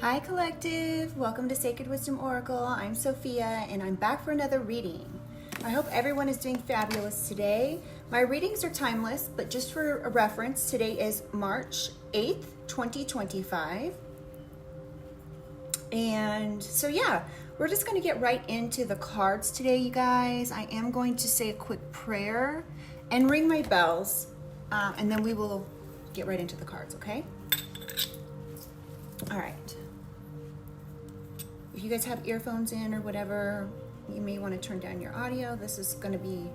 Hi Collective, welcome to Sacred Wisdom Oracle. I'm Sophia and I'm back for another reading. I hope everyone is doing fabulous today. My readings are timeless, but just for a reference, today is March 8th, 2025. And so yeah, we're just going to get right into the cards today, you guys. I am going to say a quick prayer and ring my bells, and then we will get right into the cards, okay? All right. If you guys have earphones in or whatever, you may want to turn down your audio. This is going to be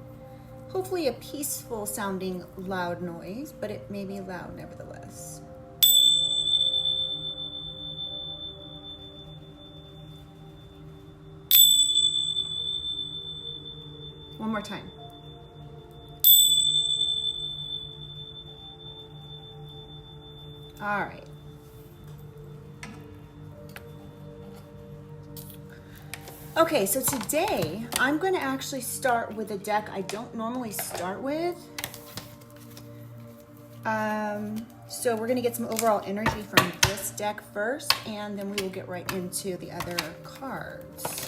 hopefully a peaceful sounding loud noise, but it may be loud nevertheless. One more time. All right. Okay, so today I'm going to actually start with a deck I don't normally start with. So we're going to get some overall energy from this deck first, and then we will get right into the other cards.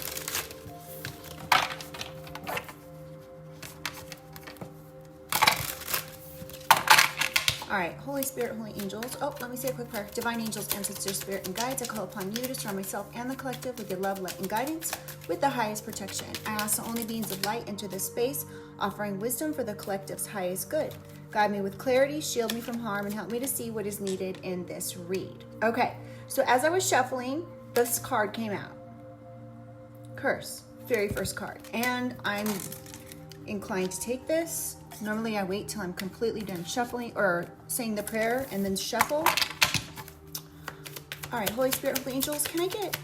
All right, Holy Spirit, Holy Angels. Oh, let me say a quick prayer. Divine Angels, Ancestors, Spirit, and Guides, I call upon you to surround myself and the collective with your love, light, and guidance with the highest protection. I ask the only beings of light into this space, offering wisdom for the collective's highest good. Guide me with clarity, shield me from harm, and help me to see what is needed in this read. Okay, so as I was shuffling, this card came out. Curse, very first card. And I'm inclined to take this. Normally I wait till I'm completely done shuffling or saying the prayer and then shuffle. All right, Holy Spirit, Holy Angels, can I get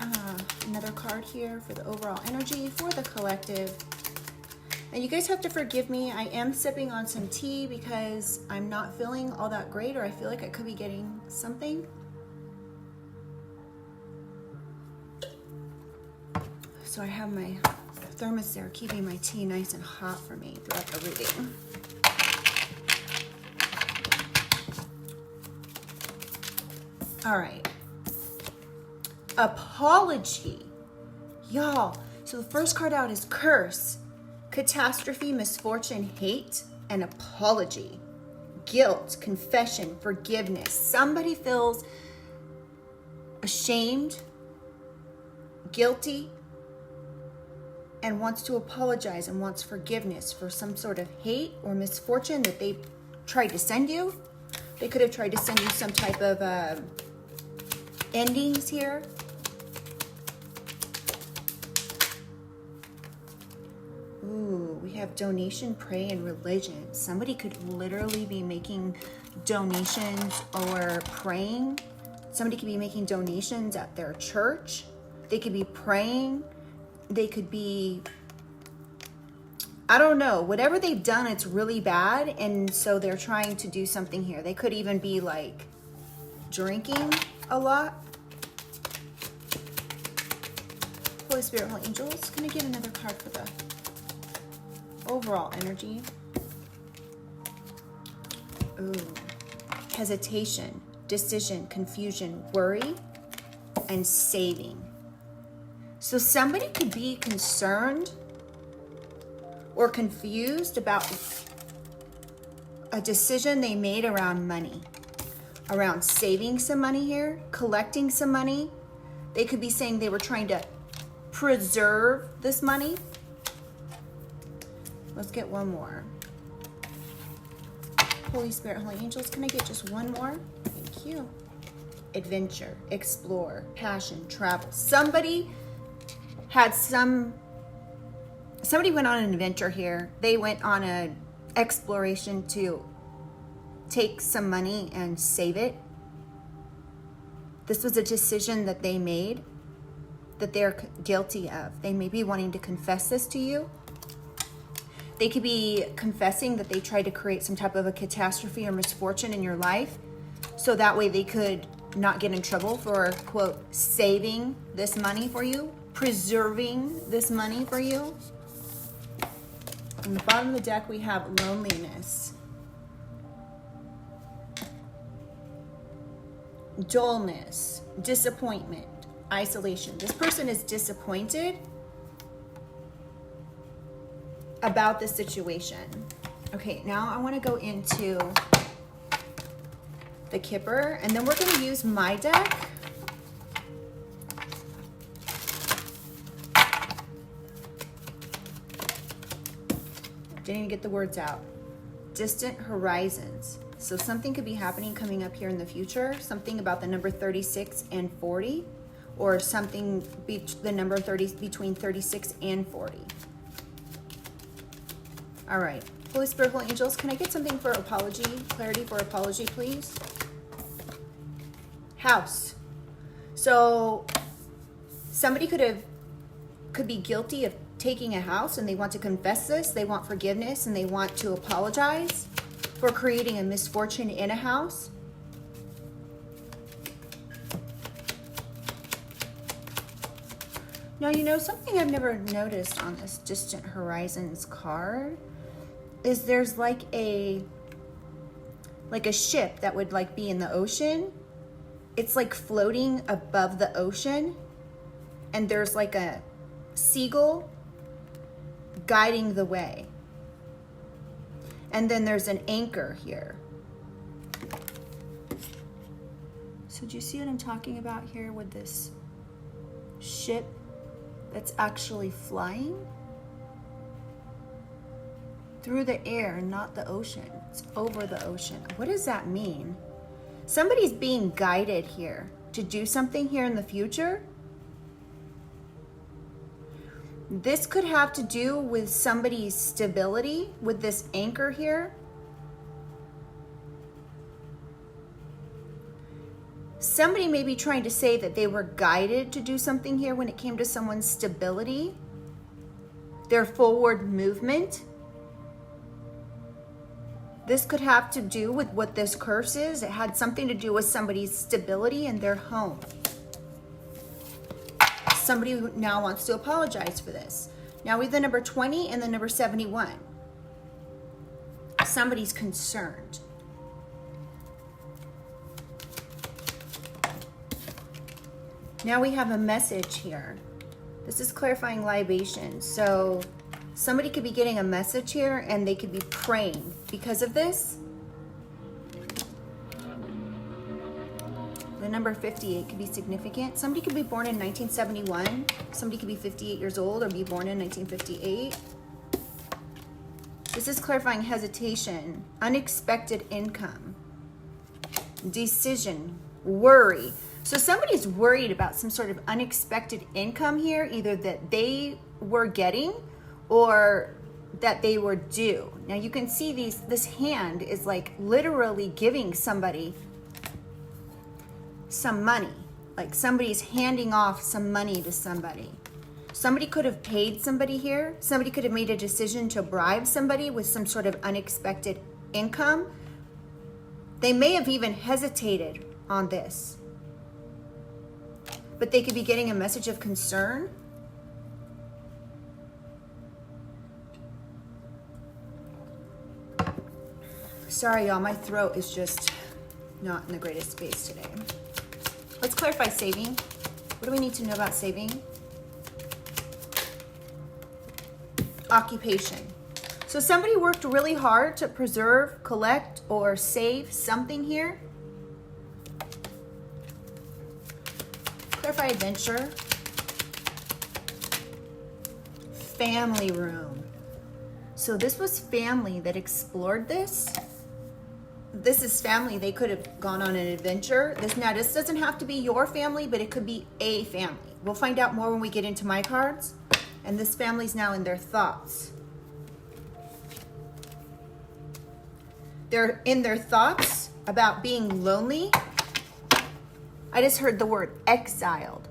another card here for the overall energy for the collective? And you guys have to forgive me. I am sipping on some tea because I'm not feeling all that great, or I feel like I could be getting something. So I have my thermos there keeping my tea nice and hot for me throughout the reading. All right. Apology. Y'all, so the first card out is curse, catastrophe, misfortune, hate, and apology. Guilt, confession, forgiveness. Somebody feels ashamed, guilty, and wants to apologize and wants forgiveness for some sort of hate or misfortune that they tried to send you. They could have tried to send you some type of endings here. Ooh, we have donation, pray, and religion. Somebody could literally be making donations or praying. Somebody could be making donations at their church. They could be praying. They could be, I don't know, whatever they've done, it's really bad. And so they're trying to do something here. They could even be like drinking a lot. Holy Spirit, Holy Angels, can I get another card for the overall energy? Ooh, hesitation, decision, confusion, worry, and saving. So somebody could be concerned or confused about a decision they made around money, around saving some money here, collecting some money. They could be saying they were trying to preserve this money. Let's get one more. Holy Spirit, Holy Angels, can I get just one more? Thank you. Adventure, explore, passion, travel. Somebody went on an adventure here. They went on an exploration to take some money and save it. This was a decision that they made that they're guilty of. They may be wanting to confess this to you. They could be confessing that they tried to create some type of a catastrophe or misfortune in your life, so that way they could not get in trouble for, quote, saving this money for you, preserving this money for you. On the bottom of the deck, we have loneliness, dullness, disappointment, isolation. This person is disappointed about the situation. Okay, now I want to go into the Kipper, and then we're going to use my deck. Didn't even get the words out. Distant horizons. So something could be happening coming up here in the future. Something about the number 36 and 40, or something the number 30 between 36 and 40. All right, Holy Spirit, Holy Angels, can I get something for apology, clarity for apology, please? House. So somebody could be guilty of taking a house, and they want to confess this, they want forgiveness, and they want to apologize for creating a misfortune in a house. Now, you know, something I've never noticed on this Distant Horizons card is there's like a ship that would like be in the ocean. It's like floating above the ocean, and there's like a seagull guiding the way. And then there's an anchor here. So do you see what I'm talking about here with this ship that's actually flying through the air, not the ocean? It's over the ocean. What does that mean? Somebody's being guided here to do something here in the future. This could have to do with somebody's stability with this anchor here. Somebody may be trying to say that they were guided to do something here when it came to someone's stability, their forward movement. This could have to do with what this curse is. It had something to do with somebody's stability in their home. Somebody who now wants to apologize for this. Now we have the number 20 and the number 71. Somebody's concerned. Now we have a message here. This is clarifying libation. So somebody could be getting a message here, and they could be praying because of this. The number 58 could be significant. Somebody could be born in 1971. Somebody could be 58 years old or be born in 1958. This is clarifying hesitation, unexpected income, decision, worry. So somebody's worried about some sort of unexpected income here, either that they were getting or that they were due. Now you can see this hand is like literally giving somebody some money, like somebody's handing off some money to somebody. Somebody could have paid somebody here. Somebody could have made a decision to bribe somebody with some sort of unexpected income. They may have even hesitated on this, but they could be getting a message of concern. Sorry, y'all, my throat is just not in the greatest space today. Let's clarify saving. What do we need to know about saving? Occupation. So somebody worked really hard to preserve, collect, or save something here. Clarify adventure. Family room. So this was family that explored this. This is family. They could have gone on an adventure. This doesn't have to be your family, but it could be a family. We'll find out more when we get into my cards. And this family's now in their thoughts. They're in their thoughts about being lonely. I just heard the word exiled.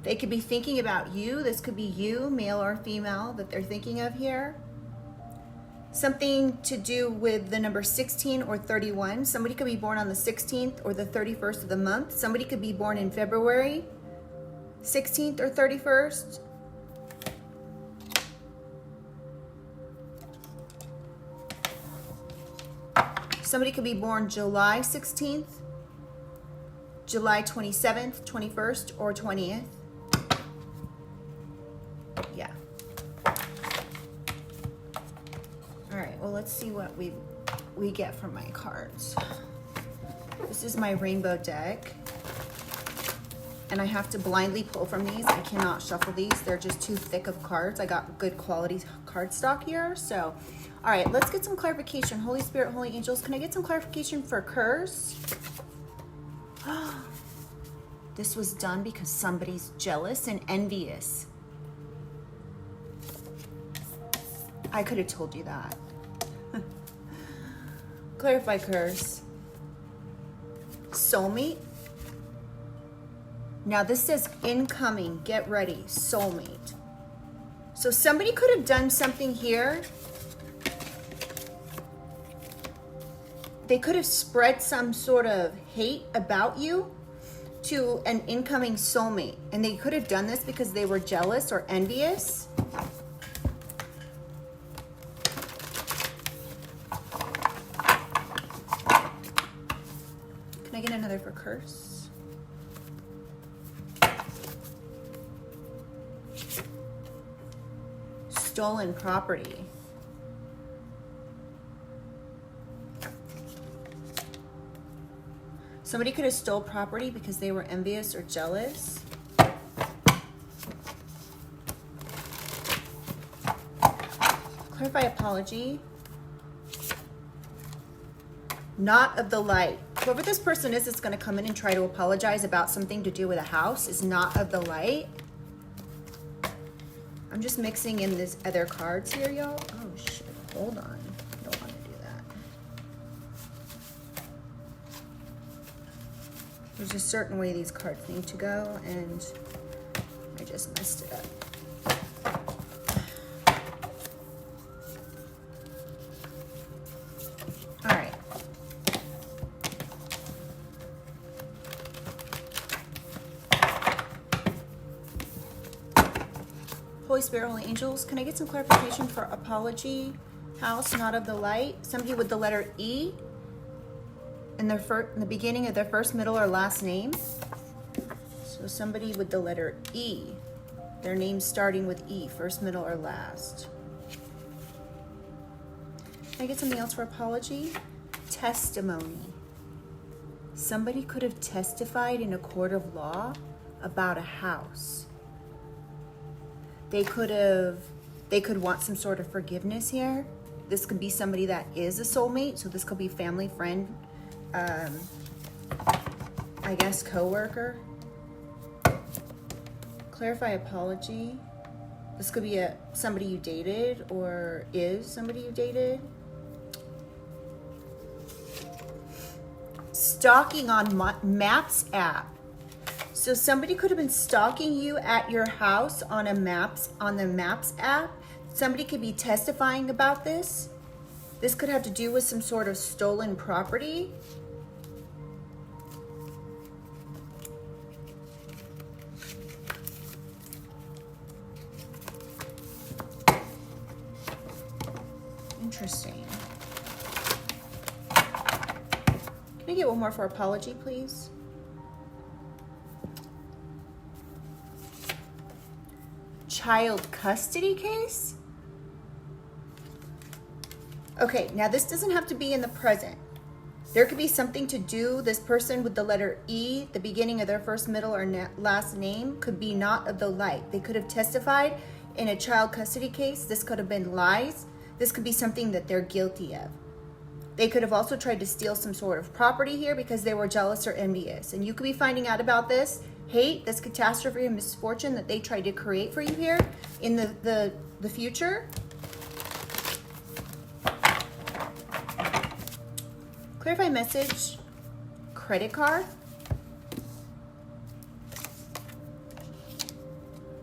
They could be thinking about you. This could be you, male or female, that they're thinking of here. Something to do with the number 16 or 31. Somebody could be born on the 16th or the 31st of the month. Somebody could be born in February 16th or 31st. Somebody could be born July 16th, July 27th, 21st, or 20th. Yeah. All right, well, let's see what we get from my cards. This is my rainbow deck. And I have to blindly pull from these. I cannot shuffle these. They're just too thick of cards. I got good quality card stock here. So, all right, let's get some clarification. Holy Spirit, Holy Angels, can I get some clarification for curse? This was done because somebody's jealous and envious. I could have told you that. Clarify curse. Soulmate. Now this says incoming, get ready, soulmate. So somebody could have done something here. They could have spread some sort of hate about you to an incoming soulmate. And they could have done this because they were jealous or envious. Can I get another for curse? Stolen property. Somebody could have stole property because they were envious or jealous. Clarify apology. Not of the light. Whoever this person is that's going to come in and try to apologize about something to do with a house is not of the light. I'm just mixing in this other cards here, y'all. Oh, shit. Hold on. I don't want to do that. There's a certain way these cards need to go, and I just messed it up. All right. Holy Spirit, Holy Angels, can I get some clarification for apology? House, not of the light. Somebody with the letter E in the beginning of their first, middle, or last name. So somebody with the letter E, their name starting with E, first, middle, or last. Can I get something else for apology? Testimony. Somebody could have testified in a court of law about a house. They could want some sort of forgiveness here. This could be somebody that is a soulmate. So this could be family, friend, I guess co-worker. Clarify apology. This could be somebody you dated or is somebody you dated. Stalking on Maps app. So somebody could have been stalking you at your house on the Maps app. Somebody could be testifying about this. This could have to do with some sort of stolen property. Interesting. Can I get one more for apology, please? Child custody case? Okay, now this doesn't have to be in the present. There could be something to do, this person with the letter E, the beginning of their first, middle, or last name could be not of the light. They could have testified in a child custody case. This could have been lies. This could be something that they're guilty of. They could have also tried to steal some sort of property here because they were jealous or envious. And you could be finding out about this hate, this catastrophe and misfortune that they tried to create for you here in the future. Clarify message, credit card.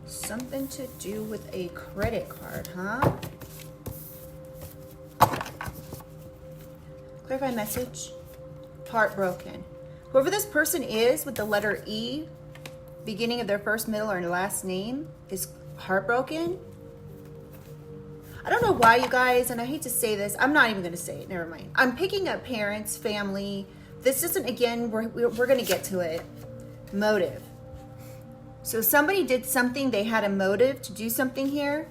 Something to do with a credit card, huh? Clarify message, heartbroken. Whoever this person is with the letter E, beginning of their first, middle, or last name, is heartbroken. I don't know why, you guys, and I hate to say this. I'm not even going to say it. Never mind. I'm picking up parents, family. This isn't, again, we're going to get to it. Motive. So somebody did something. They had a motive to do something here.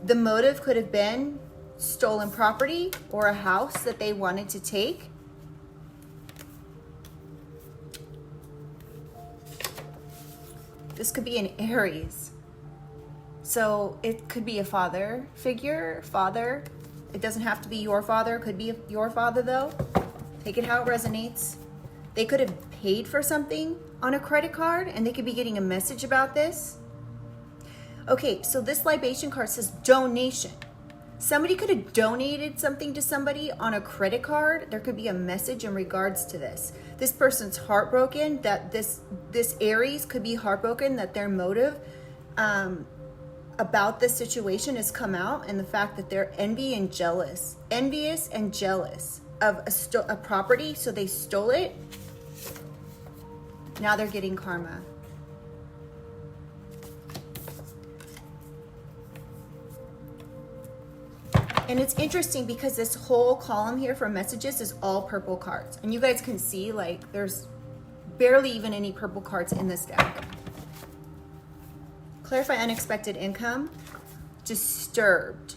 The motive could have been stolen property or a house that they wanted to take. This could be an Aries. So it could be a father figure, father. It doesn't have to be your father. It could be your father, though. Take it how it resonates. They could have paid for something on a credit card, and they could be getting a message about this. Okay, so this libation card says donation. Somebody could have donated something to somebody on a credit card. There could be a message in regards to this. This person's heartbroken, that this Aries could be heartbroken, that their motive about this situation has come out, and the fact that they're envious and jealous of a property, so they stole it. Now they're getting karma. And it's interesting because this whole column here for messages is all purple cards. And you guys can see, like, there's barely even any purple cards in this deck. Clarify unexpected income. Disturbed.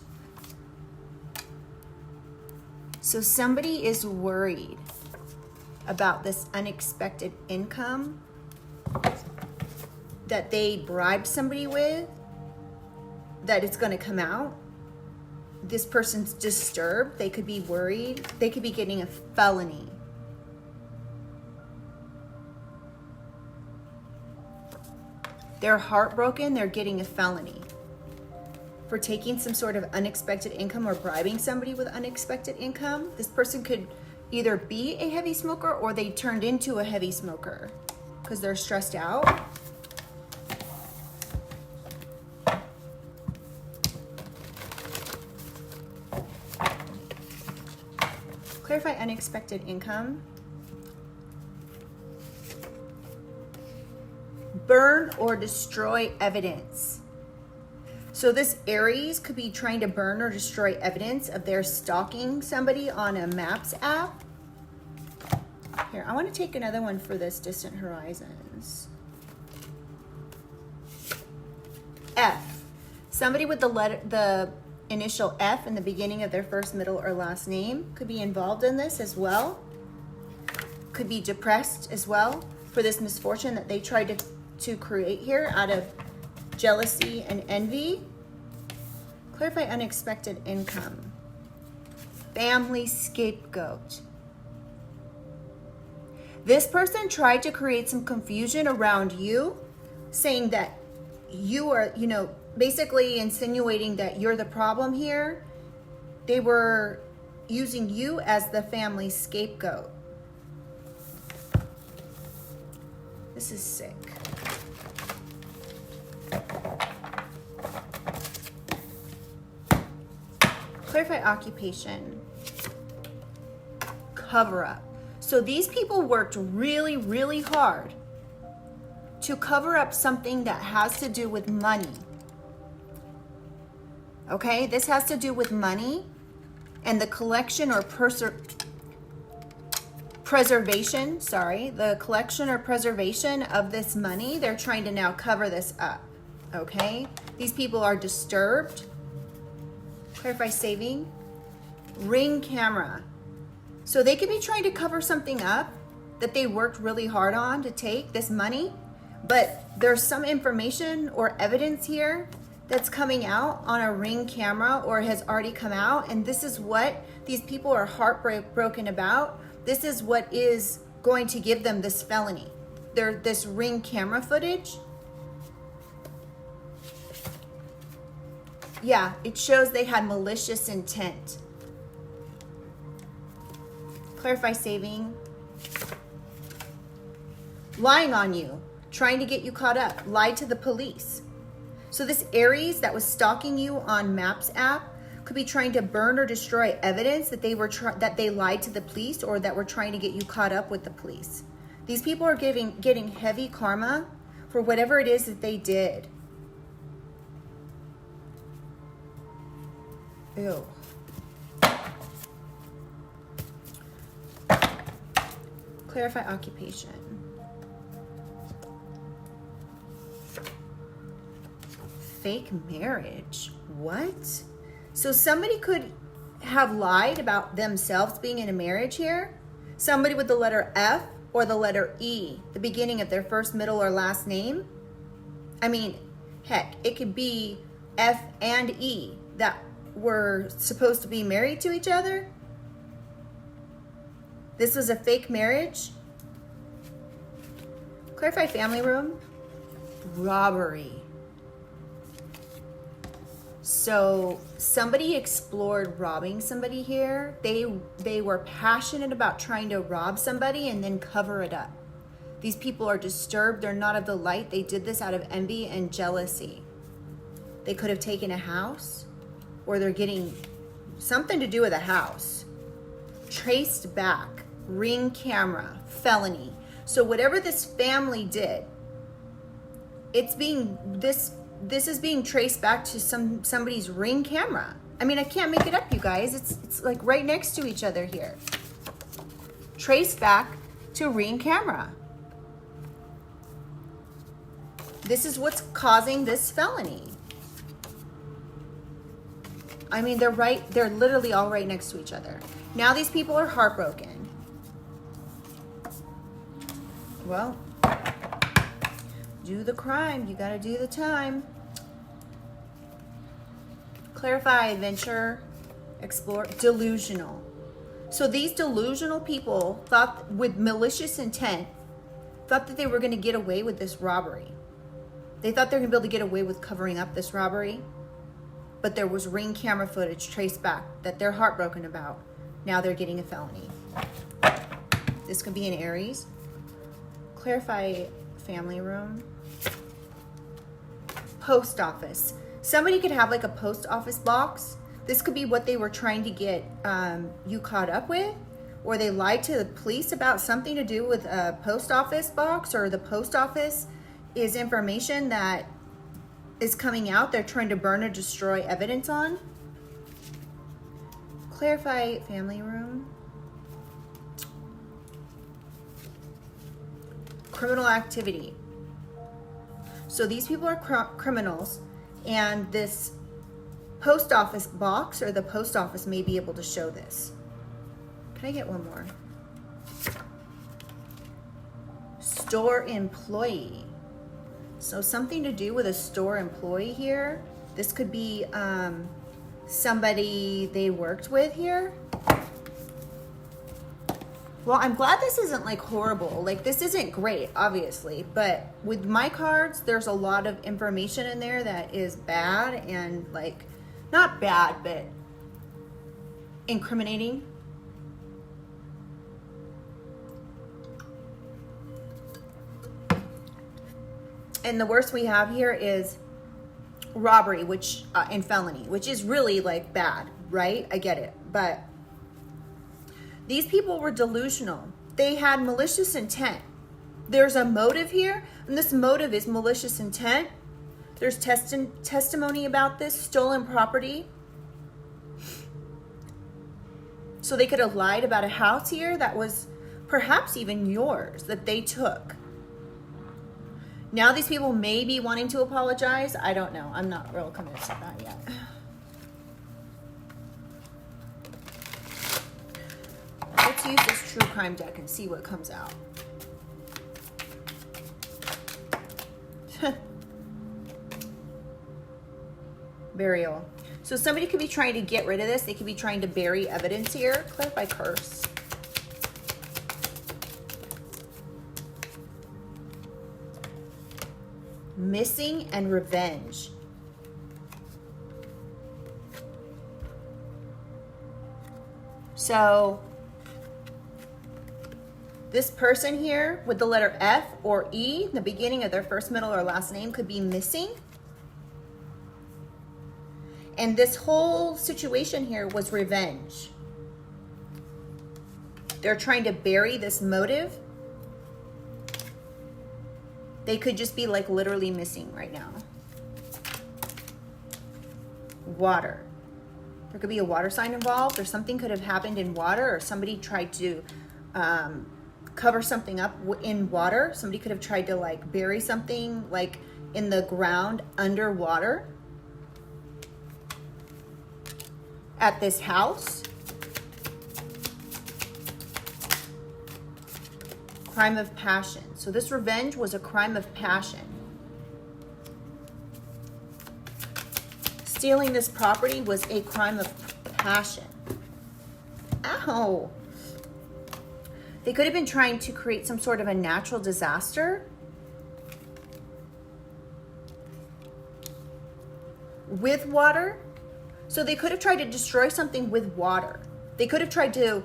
So somebody is worried about this unexpected income that they bribed somebody with, that it's going to come out. This person's disturbed. They could be worried. They could be getting a felony. They're heartbroken. They're getting a felony for taking some sort of unexpected income or bribing somebody with unexpected income. This person could either be a heavy smoker or they turned into a heavy smoker because they're stressed out. Clarify unexpected income. Burn or destroy evidence. So this Aries could be trying to burn or destroy evidence of their stalking somebody on a Maps app. Here, I want to take another one for this distant horizons. F. Somebody with the initial F in the beginning of their first, middle, or last name could be involved in this as well. Could be depressed as well for this misfortune that they tried to create here out of jealousy and envy. Clarify unexpected income. Family scapegoat. This person tried to create some confusion around you, saying that you are, basically insinuating that you're the problem here. They were using you as the family scapegoat. This is sick. Clarify occupation. Cover up. So these people worked really, really hard to cover up something that has to do with money. Okay, this has to do with money and the collection or preservation, the collection or preservation of this money. They're trying to now cover this up, okay? These people are disturbed. Clarify saving. Ring camera. So they could be trying to cover something up that they worked really hard on to take this money, but there's some information or evidence here that's coming out on a Ring camera or has already come out, and this is what these people are heartbroken about. This is what is going to give them this felony. This Ring camera footage. Yeah, it shows they had malicious intent. Clarify saving. Lying on you, trying to get you caught up, lied to the police. So this Aries that was stalking you on Maps app could be trying to burn or destroy evidence that they lied to the police or that were trying to get you caught up with the police. These people are getting heavy karma for whatever it is that they did. Ew. Clarify occupation. Fake marriage. What? So somebody could have lied about themselves being in a marriage here. Somebody with the letter F or the letter E, the beginning of their first, middle, or last name. I mean, heck, it could be F and E that were supposed to be married to each other. This was a fake marriage. Clarify family room. Robbery. So somebody explored robbing somebody here. They were passionate about trying to rob somebody and then cover it up. These people are disturbed. They're not of the light. They did this out of envy and jealousy. They could have taken a house, or they're getting something to do with a house. Traced back, ring camera, felony. So whatever this family did, this is being traced back to somebody's ring camera. I mean, I can't make it up, you guys. It's like right next to each other here. Traced back to ring camera. This is what's causing this felony. I mean, they're literally all right next to each other. Now these people are heartbroken. Well, do the crime, you gotta do the time. Clarify, adventure, explore, delusional. So these delusional people thought, with malicious intent, thought that they were gonna get away with this robbery. They thought they were gonna be able to get away with covering up this robbery, but there was ring camera footage traced back that they're heartbroken about. Now they're getting a felony. This could be an Aries. Clarify, family room. Post office. Somebody could have like a post office box. This could be what they were trying to get you caught up with, or they lied to the police about something to do with a post office box, or the post office is information that is coming out. They're trying to burn or destroy evidence on. Clarify, family room. Criminal activity. So these people are criminals, and this post office box or the post office may be able to show this. Can I get one more? Store employee. So something to do with a store employee here. This could be somebody they worked with here. Well, I'm glad this isn't like horrible. Like, this isn't great, obviously, but with my cards, there's a lot of information in there that is bad and like, not bad, but incriminating. And the worst we have here is robbery, which and felony, which is really like bad, right? I get it, but these people were delusional. They had malicious intent. There's a motive here, and this motive is malicious intent. There's testimony about this, stolen property. So they could have lied about a house here that was perhaps even yours that they took. Now these people may be wanting to apologize. I don't know. I'm not real convinced of that yet. Let's use this true crime deck and see what comes out. Burial. So somebody could be trying to get rid of this. They could be trying to bury evidence here. Clarify curse. Missing and revenge. So this person here with the letter F or E, the beginning of their first, middle, or last name, could be missing. And this whole situation here was revenge. They're trying to bury this motive. They could just be like literally missing right now. Water. There could be a water sign involved, or something could have happened in water, or somebody tried to cover something up in water. Somebody could have tried to like bury something like in the ground underwater at this house. Crime of passion. So this revenge was a crime of passion. Stealing this property was a crime of passion. Ow. They could have been trying to create some sort of a natural disaster with water. So they could have tried to destroy something with water. They could have tried to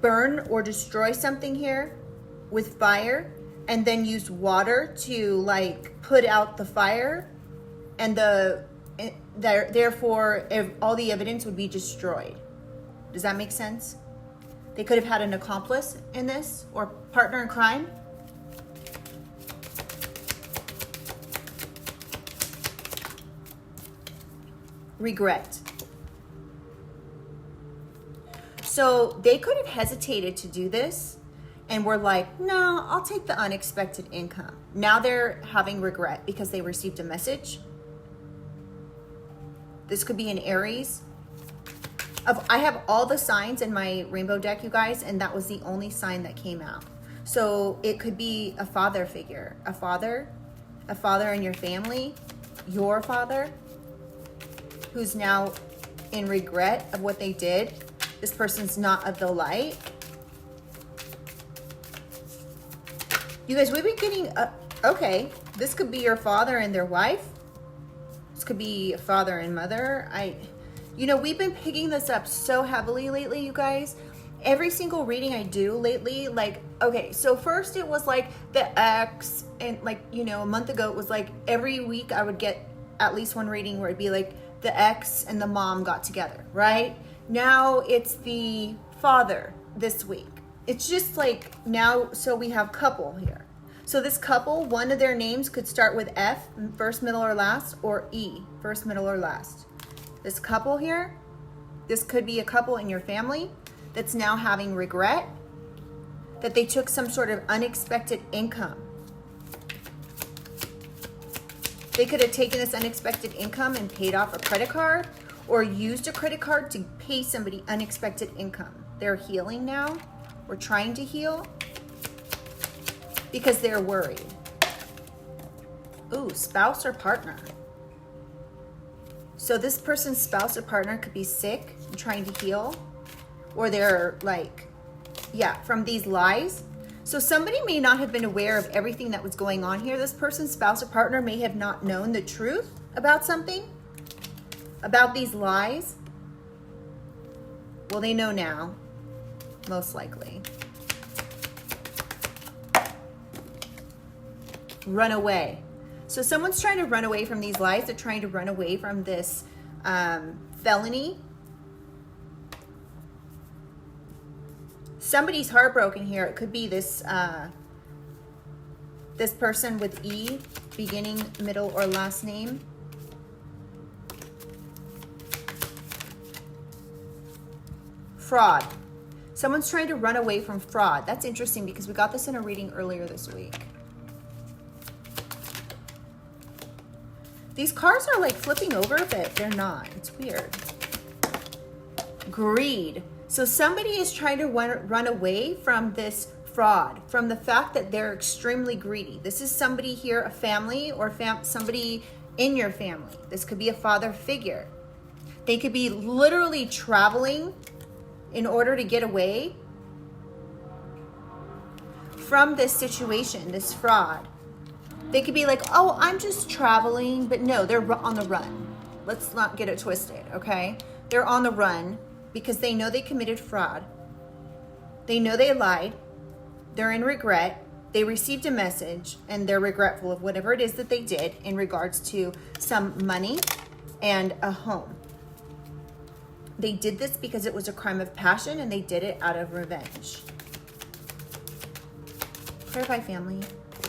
burn or destroy something here with fire, and then use water to like put out the fire, and therefore all the evidence would be destroyed. Does that make sense? They could have had an accomplice in this, or partner in crime. Regret. So they could have hesitated to do this and were like, no, I'll take the unexpected income. Now they're having regret because they received a message. This could be an Aries. I have all the signs in my rainbow deck, you guys, and that was the only sign that came out. So it could be a father figure, a father in your family, your father, who's now in regret of what they did. This person's not of the light. You guys, we've been getting, okay, this could be your father and their wife. This could be father and mother. You know, we've been picking this up so heavily lately, you guys. Every single reading I do lately, like, okay, so first it was like the ex, and like, you know, a month ago it was like every week I would get at least one reading where it'd be like the ex and the mom got together, right? Now it's the father this week. It's just like now, so we have couple here. So this couple, one of their names could start with F, first, middle, or last, or E, first, middle, or last. This couple here, this could be a couple in your family that's now having regret that they took some sort of unexpected income. They could have taken this unexpected income and paid off a credit card, or used a credit card to pay somebody unexpected income. They're healing now, or trying to heal, because they're worried. Ooh, spouse or partner. So this person's spouse or partner could be sick and trying to heal, or they're like, yeah, from these lies. So somebody may not have been aware of everything that was going on here. This person's spouse or partner may have not known the truth about something, about these lies. Well, they know now, most likely. Run away. So someone's trying to run away from these lies. They're trying to run away from this felony. Somebody's heartbroken here. It could be this this person with E, beginning, middle, or last name. Fraud. Someone's trying to run away from fraud. That's interesting because we got this in a reading earlier this week. These cards are like flipping over, but they're not. It's weird. Greed. So somebody is trying to run away from this fraud, from the fact that they're extremely greedy. This is somebody here, a family, or somebody in your family. This could be a father figure. They could be literally traveling in order to get away from this situation, this fraud. They could be like, oh, I'm just traveling, but no, they're on the run. Let's not get it twisted, okay? They're on the run because they know they committed fraud. They know they lied. They're in regret. They received a message and they're regretful of whatever it is that they did in regards to some money and a home. They did this because it was a crime of passion and they did it out of revenge. Clarify, family.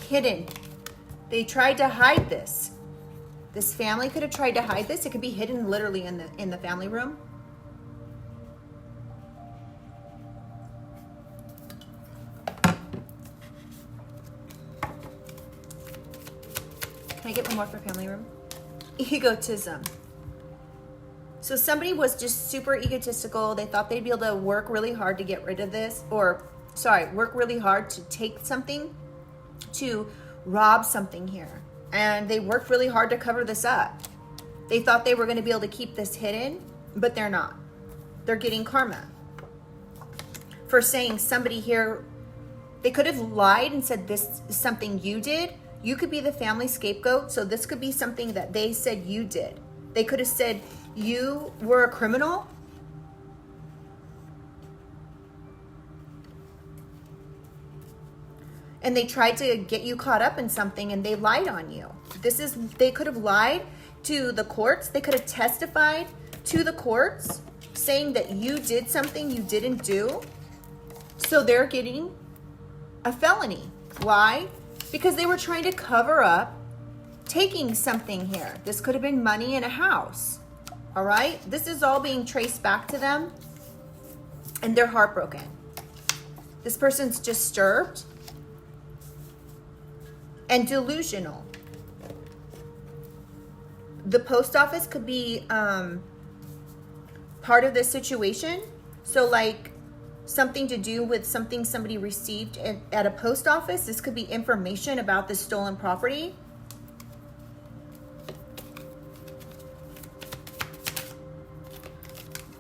Hidden. They tried to hide this. This family could have tried to hide this. It could be hidden literally in the family room. Can I get one more for family room? Egotism. So somebody was just super egotistical. They thought they'd be able to work really hard to get rid of this, or work really hard to take something, to rob something here. And they worked really hard to cover this up. They thought they were going to be able to keep this hidden, but they're not. They're getting karma for saying somebody here. They could have lied and said this is something you did. You could be the family scapegoat. So this could be something that they said you did. They could have said you were a criminal. And they tried to get you caught up in something and they lied on you. They could have lied to the courts. They could have testified to the courts saying that you did something you didn't do. So they're getting a felony. Why? Because they were trying to cover up taking something here. This could have been money in a house. All right? This is all being traced back to them and they're heartbroken. This person's disturbed and delusional. The post office could be part of this situation. So like something to do with something somebody received at a post office. This could be information about the stolen property.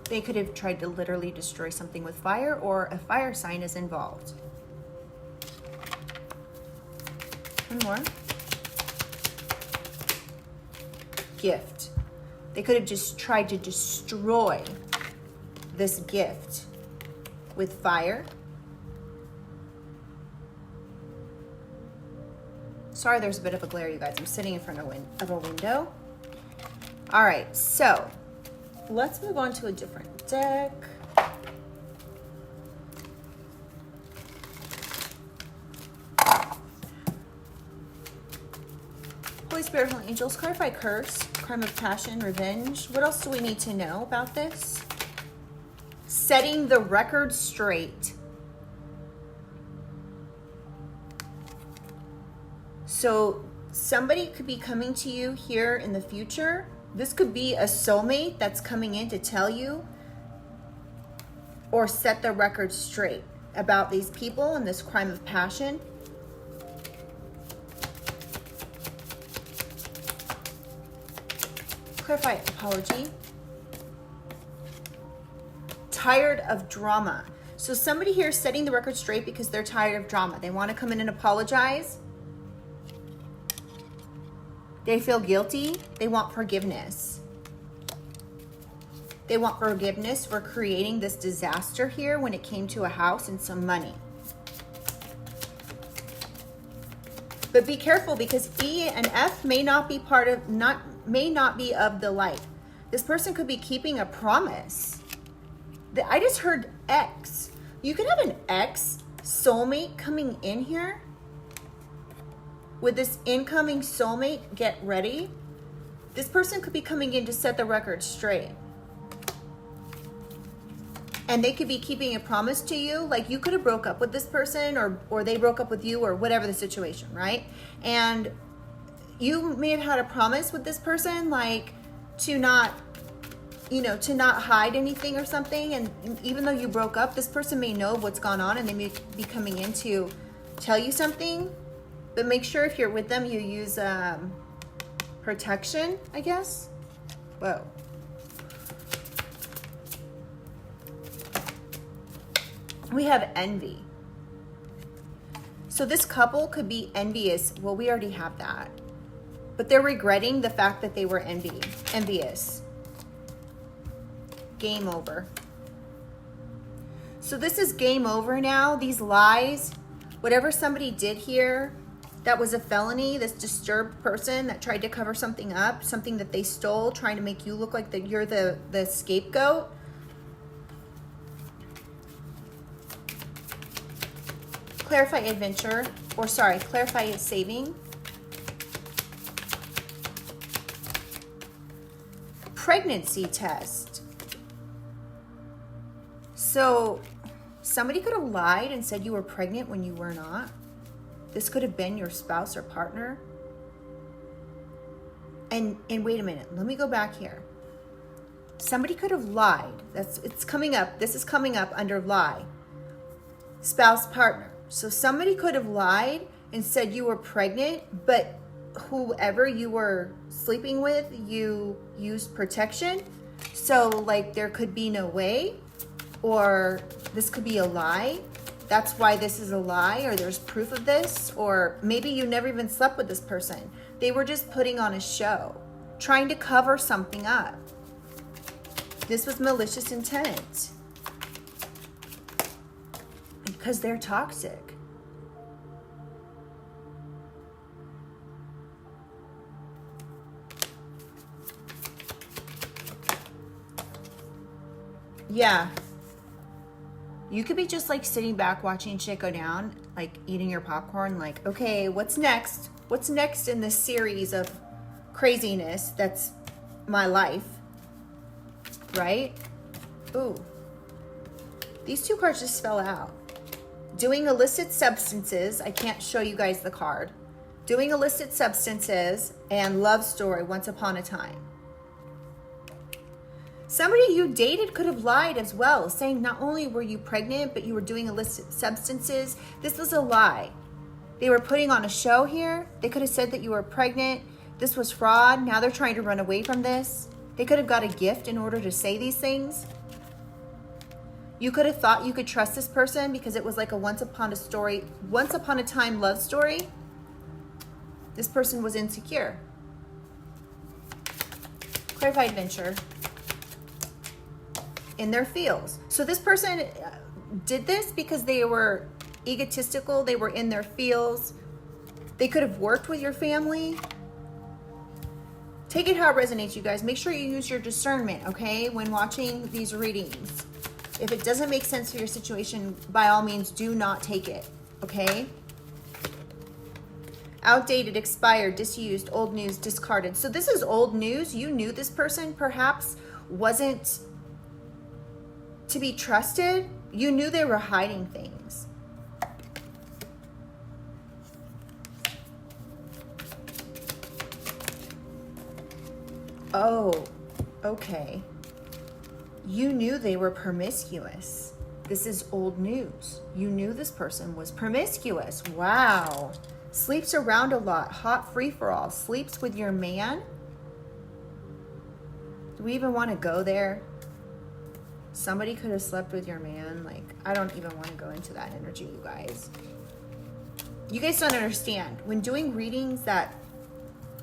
They could have tried to literally destroy something with fire, or a fire sign is involved. One more. Gift. They could have just tried to destroy this gift with fire. Sorry, there's a bit of a glare, you guys. I'm sitting in front of a window. All right, so let's move on to a different deck. Holy Spirit, Holy Angels, clarify curse, crime of passion, revenge. What else do we need to know about this? Setting the record straight. So somebody could be coming to you here in the future. This could be a soulmate that's coming in to tell you or set the record straight about these people and this crime of passion. Clarify apology. Tired of drama. So somebody here is setting the record straight because they're tired of drama. They want to come in and apologize. They feel guilty. They want forgiveness. They want forgiveness for creating this disaster here when it came to a house and some money. But be careful, because E and F may not be of the light. This person could be keeping a promise. I just heard X. You could have an ex soulmate coming in here. With this incoming soulmate, get ready. This person could be coming in to set the record straight. And they could be keeping a promise to you. Like you could have broke up with this person, or they broke up with you, or whatever the situation, right? And you may have had a promise with this person, like to not hide anything or something. And even though you broke up, this person may know what's gone on and they may be coming in to tell you something. But make sure if you're with them, you use protection, I guess. Whoa. We have envy. So this couple could be envious. Well, we already have that. But they're regretting the fact that they were envious. Game over. So this is game over now. These lies, whatever somebody did here, that was a felony. This disturbed person that tried to cover something up, something that they stole, trying to make you look like that you're the scapegoat. Clarify adventure, clarify saving. Pregnancy test. So somebody could have lied and said you were pregnant when you were not. This could have been your spouse or partner. And wait a minute, let me go back here. Somebody could have lied. It's coming up. This is coming up under lie. Spouse, partner. So somebody could have lied and said you were pregnant, but whoever you were sleeping with, you used protection. So like there could be no way, or this could be a lie. That's why this is a lie, or there's proof of this, or maybe you never even slept with this person. They were just putting on a show, trying to cover something up. This was malicious intent because they're toxic. Yeah. You could be just like sitting back watching shit go down, like eating your popcorn, like, okay, what's next? What's next in this series of craziness that's my life? Right? Ooh. These two cards just fell out. Doing illicit substances. I can't show you guys the card. Doing illicit substances and love story once upon a time. Somebody you dated could have lied as well, saying not only were you pregnant, but you were doing illicit substances. This was a lie. They were putting on a show here. They could have said that you were pregnant. This was fraud. Now they're trying to run away from this. They could have got a gift in order to say these things. You could have thought you could trust this person because it was like a once upon a time love story. This person was insecure. Clarified adventure. In their feels. So this person did this because they were egotistical. They were in their feels. They could have worked with your family. Take it how it resonates, you guys. Make sure you use your discernment, okay, when watching these readings. If it doesn't make sense for your situation, by all means, do not take it, okay? Outdated, expired, disused, old news, discarded. So this is old news. You knew this person perhaps wasn't to be trusted. You knew they were hiding things. Oh, okay. You knew they were promiscuous. This is old news. You knew this person was promiscuous. Wow. Sleeps around a lot. Hot free-for-all. Sleeps with your man. Do we even want to go there? Somebody could have slept with your man. Like, I don't even want to go into that energy, you guys. You guys don't understand. When doing readings that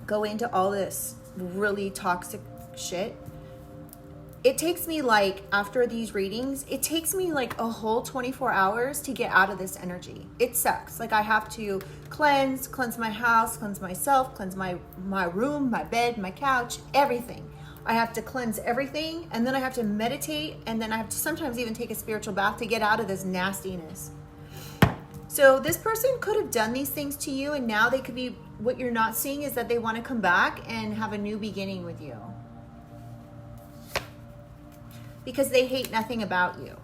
go into all this really toxic shit, it takes me like, after these readings, it takes me like a whole 24 hours to get out of this energy. It sucks. Like I have to cleanse my house, cleanse myself, cleanse my room, my bed, my couch, everything. I have to cleanse everything, and then I have to meditate, and then I have to sometimes even take a spiritual bath to get out of this nastiness. So this person could have done these things to you, and now they could be, what you're not seeing is that they want to come back and have a new beginning with you. Because they hate nothing about you.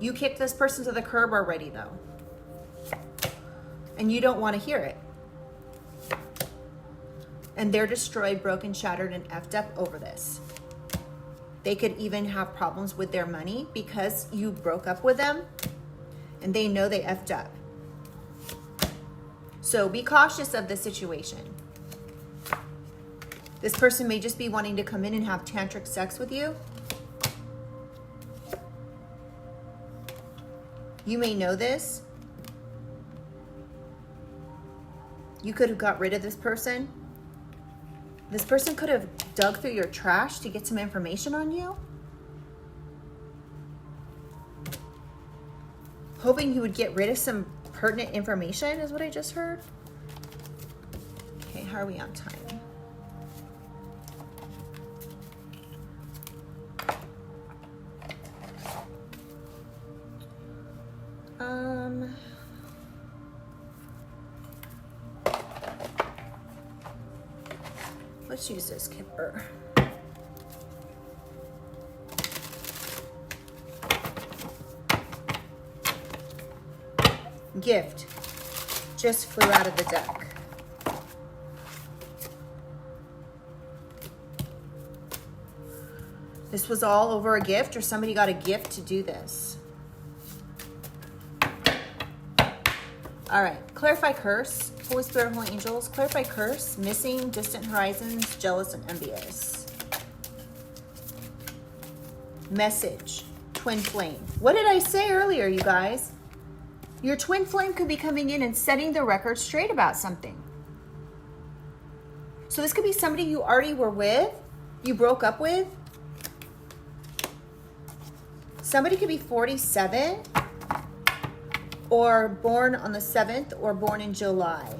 You kicked this person to the curb already, though. And you don't want to hear it. And they're destroyed, broken, shattered, and effed up over this. They could even have problems with their money because you broke up with them and they know they effed up. So be cautious of the situation. This person may just be wanting to come in and have tantric sex with you. You may know this. You could have got rid of this person. This person could have dug through your trash to get some information on you. Hoping you would get rid of some pertinent information is what I just heard. Okay, how are we on time? Let's use this Kipper. Gift just flew out of the deck. This was all over a gift, or somebody got a gift to do this. All right, clarify curse. Holy Spirit, Holy Angels, clarify curse, missing, distant horizons, jealous, and envious. Message, twin flame. What did I say earlier, you guys? Your twin flame could be coming in and setting the record straight about something. So this could be somebody you already were with, you broke up with. Somebody could be 47 or born on the 7th or born in July.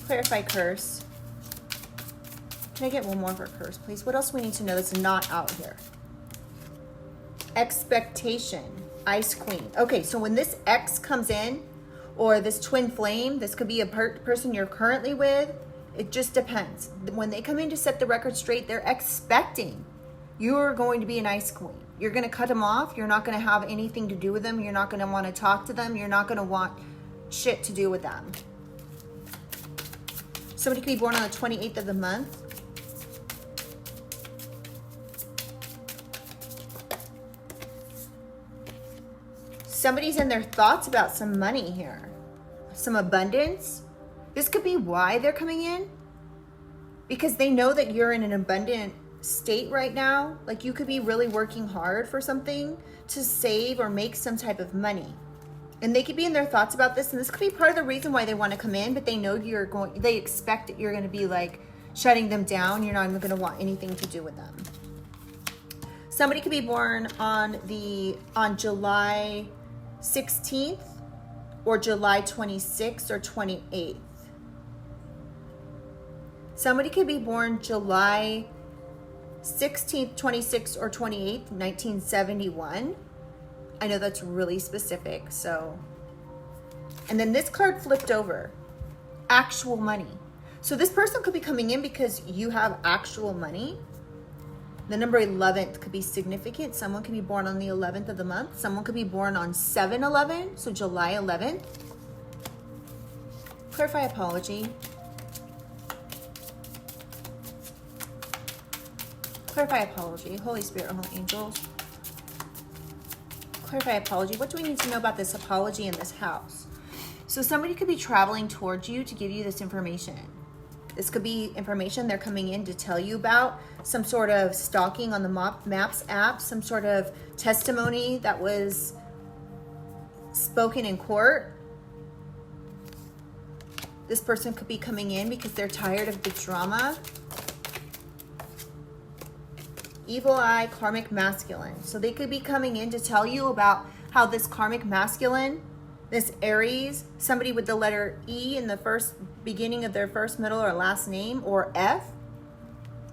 Clarify curse. Can I get one more for curse, please? What else do we need to know that's not out here? Expectation, Ice Queen. Okay, so when this X comes in, or this twin flame, this could be a person you're currently with. It just depends. When they come in to set the record straight, they're expecting you're going to be an Ice Queen. You're going to cut them off. You're not going to have anything to do with them. You're not going to want to talk to them. You're not going to want shit to do with them. Somebody could be born on the 28th of the month. Somebody's in their thoughts about some money here. Some abundance. This could be why they're coming in. Because they know that you're in an abundant state right now. Like you could be really working hard for something to save or make some type of money. And they could be in their thoughts about this. And this could be part of the reason why they want to come in. But they know they expect that you're going to be like shutting them down. You're not even going to want anything to do with them. Somebody could be born on July 16th or July 26th or 28th. Somebody could be born July 16th, 26th, or 28th, 1971. I know that's really specific, so. And then this card flipped over. Actual money. So this person could be coming in because you have actual money. The number 11th could be significant. Someone could be born on the 11th of the month. Someone could be born on 7/11, so July 11th. Clarify apology. Clarify apology. Holy Spirit, Holy Angels. Clarify apology. What do we need to know about this apology in this house? So somebody could be traveling towards you to give you this information. This could be information they're coming in to tell you about, some sort of stalking on the Maps app, some sort of testimony that was spoken in court. This person could be coming in because they're tired of the drama. Evil eye, karmic masculine. So they could be coming in to tell you about how this karmic masculine, this Aries, somebody with the letter E in the first beginning of their first, middle, or last name, or F,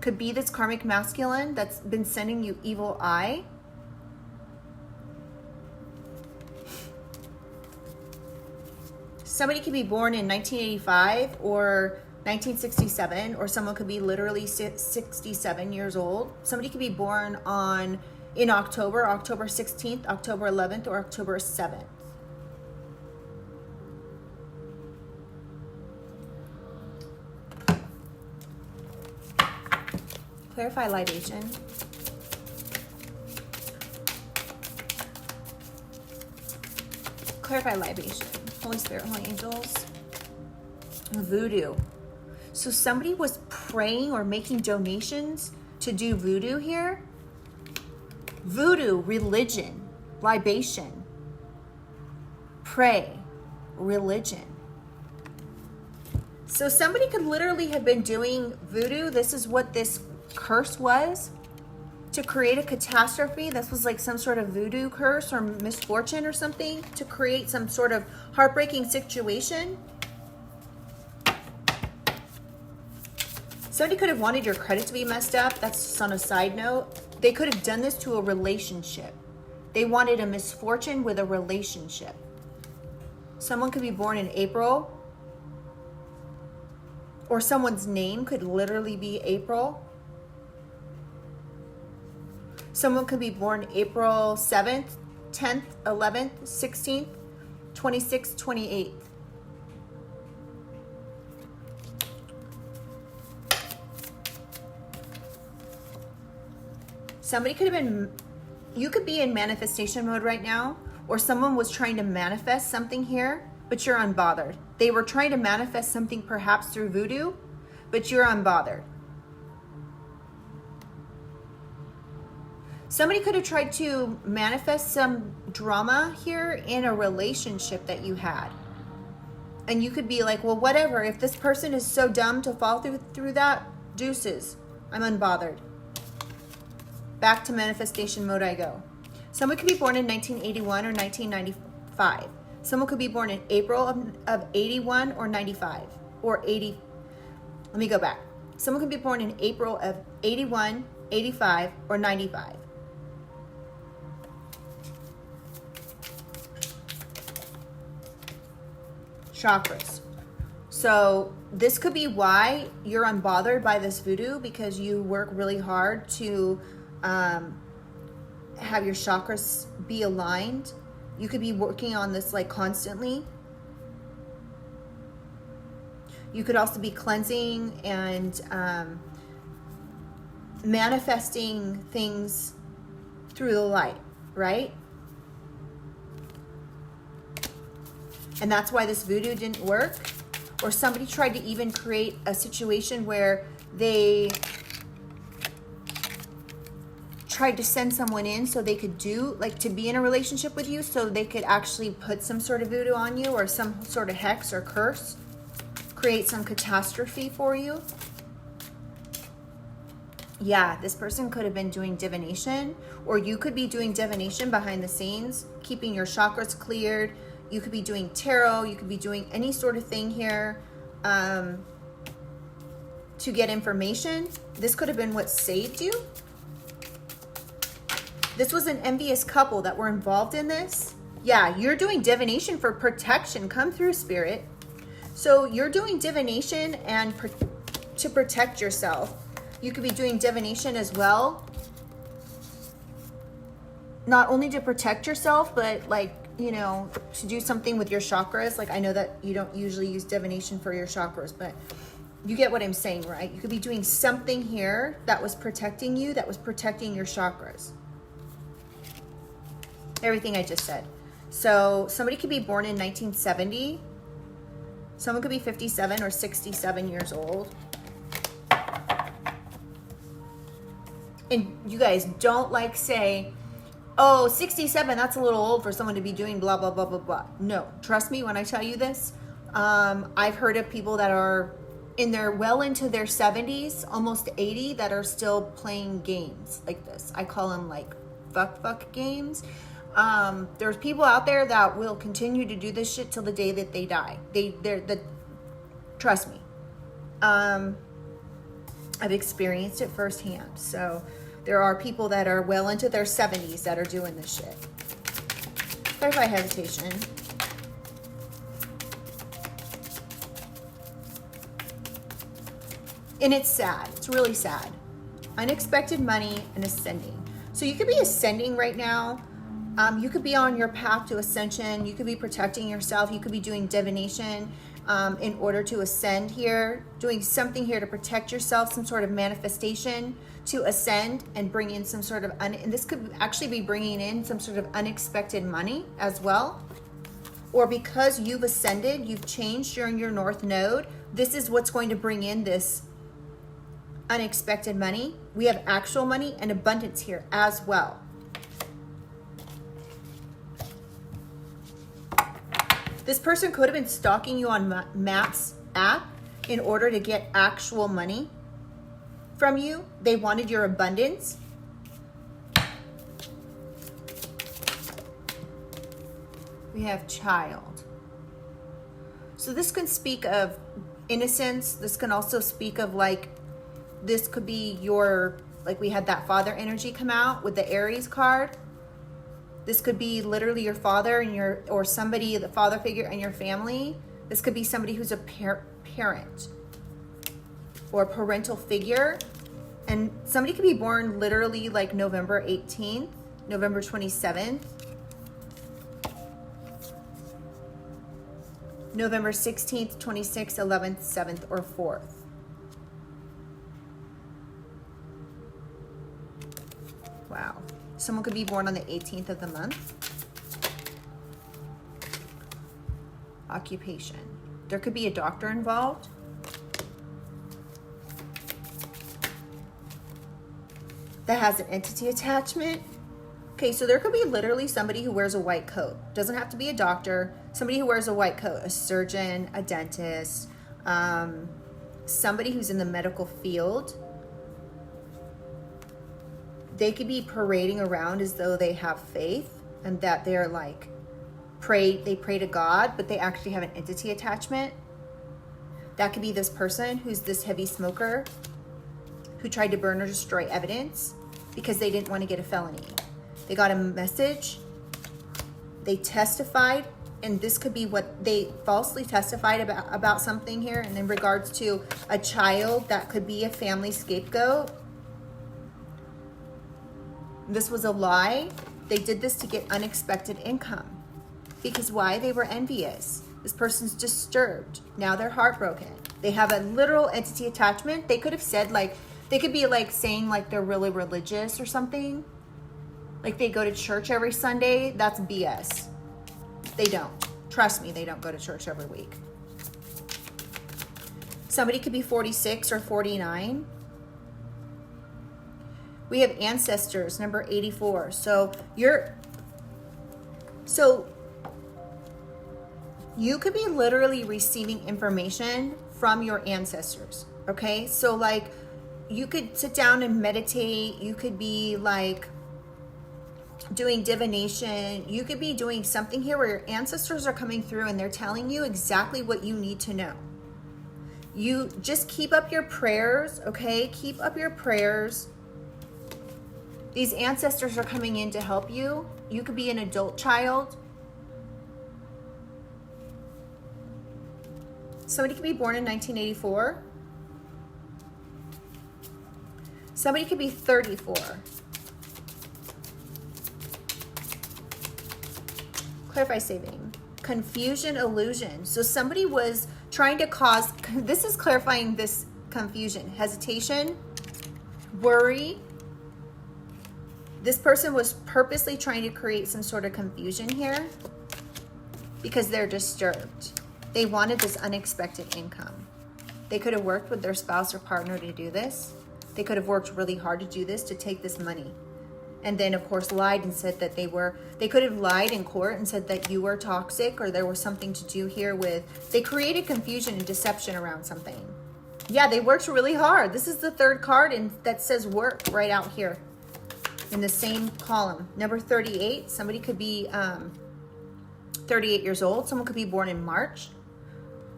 could be this karmic masculine that's been sending you evil eye. Somebody could be born in 1985 or 1967, or someone could be literally 67 years old. Somebody could be born in October 16th, October 11th, or October 7th. Clarify libation. Clarify libation. Holy Spirit, Holy Angels. Voodoo. So somebody was praying or making donations to do voodoo here. Voodoo, religion, libation. Pray, religion. So somebody could literally have been doing voodoo. This is what this curse was, to create a catastrophe. This was like some sort of voodoo curse or misfortune or something, to create some sort of heartbreaking situation. Somebody could have wanted your credit to be messed up. That's just on a side note. They could have done this to a relationship. They wanted a misfortune with a relationship. Someone could be born in April, or someone's name could literally be April. Someone could be born April 7th, 10th, 11th, 16th, 26th, 28th. Somebody could have been, you could be in manifestation mode right now, or someone was trying to manifest something here, but you're unbothered. They were trying to manifest something perhaps through voodoo, but you're unbothered. Somebody could have tried to manifest some drama here in a relationship that you had. And you could be like, well, whatever. If this person is so dumb to fall through that, deuces. I'm unbothered. Back to manifestation mode I go. Someone could be born in 1981 or 1995. Someone could be born in April of 81 or 95 or 80. Let me go back. Someone could be born in April of 81, 85, or 95. Chakras. So this could be why you're unbothered by this voodoo, because you work really hard to have your chakras be aligned. You could be working on this like constantly. You could also be cleansing and manifesting things through the light, right? And that's why this voodoo didn't work. Or somebody tried to even create a situation where they tried to send someone in so they could do, like, to be in a relationship with you, so they could actually put some sort of voodoo on you, or some sort of hex or curse, create some catastrophe for you. Yeah, this person could have been doing divination, or you could be doing divination behind the scenes, keeping your chakras cleared. You could be doing tarot. You could be doing any sort of thing here to get information. This could have been what saved you. This was an envious couple that were involved in this. Yeah, you're doing divination for protection. Come through, Spirit. So you're doing divination and to protect yourself. You could be doing divination as well. Not only to protect yourself, but like, you know, to do something with your chakras. Like, I know that you don't usually use divination for your chakras, but you get what I'm saying, right? You could be doing something here that was protecting you, that was protecting your chakras. Everything I just said. So somebody could be born in 1970. Someone could be 57 or 67 years old. And you guys don't like say, oh, 67, that's a little old for someone to be doing blah, blah, blah, blah, blah. No, trust me when I tell you this. I've heard of people that are well into their 70s, almost 80, that are still playing games like this. I call them like fuck games. There's people out there that will continue to do this shit till the day that they die. Trust me. I've experienced it firsthand. So there are people that are well into their 70s that are doing this shit. Clarify hesitation. And it's sad. It's really sad. Unexpected money and ascending. So you could be ascending right now. You could be on your path to ascension. You could be protecting yourself. You could be doing divination in order to ascend here, doing something here to protect yourself, some sort of manifestation to ascend and bring in some sort of, and this could actually be bringing in some sort of unexpected money as well. Or because you've ascended, you've changed during your north node, this is what's going to bring in this unexpected money. We have actual money and abundance here as well. This person could have been stalking you on Maps app in order to get actual money from you. They wanted your abundance. We have child. So this can speak of innocence. This can also speak of like, this could be your, like we had that father energy come out with the Aries card. This could be literally your father and or somebody, the father figure in your family. This could be somebody who's a parent or a parental figure. And somebody could be born literally like November 18th, November 27th, November 16th, 26th, 11th, 7th, or 4th. Wow. Someone could be born on the 18th of the month. Occupation. There could be a doctor involved. That has an entity attachment. Okay, so there could be literally somebody who wears a white coat. Doesn't have to be a doctor. Somebody who wears a white coat, a surgeon, a dentist, somebody who's in the medical field. They could be parading around as though they have faith and that they're like, they pray to God, but they actually have an entity attachment. That could be this person who's this heavy smoker who tried to burn or destroy evidence because they didn't want to get a felony. They got a message, they testified, and this could be what they falsely testified about something here. And in regards to a child, that could be a family scapegoat. This was a lie. They did this to get unexpected income. Because why? They were envious. This person's disturbed. Now they're heartbroken. They have a literal entity attachment. They could have said like, they could be like saying like they're really religious or something. Like they go to church every Sunday. That's BS. They don't. Trust me, they don't go to church every week. Somebody could be 46 or 49. We have ancestors, number 84. So you could be literally receiving information from your ancestors, okay? So like you could sit down and meditate. You could be like doing divination. You could be doing something here where your ancestors are coming through and they're telling you exactly what you need to know. You just keep up your prayers, okay? Keep up your prayers. These ancestors are coming in to help you. You could be an adult child. Somebody could be born in 1984. Somebody could be 34. Clarify saving. Confusion, illusion. So somebody was trying to cause, this is clarifying this confusion. Hesitation, worry. This person was purposely trying to create some sort of confusion here because they're disturbed. They wanted this unexpected income. They could have worked with their spouse or partner to do this. They could have worked really hard to do this, to take this money. And then of course lied and said that they could have lied in court and said that you were toxic or there was something to do here with, they created confusion and deception around something. Yeah, they worked really hard. This is the third card and that says work right out here in the same column. Number 38, somebody could be 38 years old. Someone could be born in March.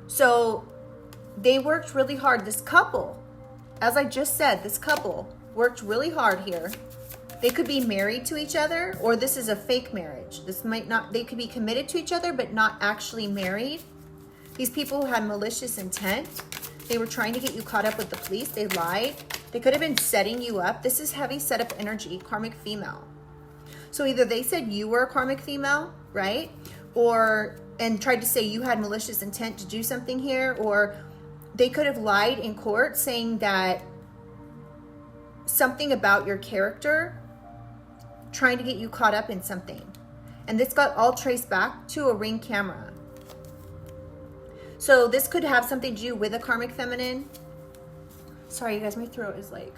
So they worked really hard. This couple, as I just said, this couple worked really hard here. They could be married to each other, or this is a fake marriage. This might not, they could be committed to each other, but not actually married. These people had malicious intent. They were trying to get you caught up with the police. They lied. They could have been setting you up. This is heavy setup energy, karmic female. So either they said you were a karmic female, right? And tried to say you had malicious intent to do something here, or they could have lied in court saying that something about your character, trying to get you caught up in something. And this got all traced back to a Ring camera. So this could have something to do with a karmic feminine. Sorry, you guys, my throat is like...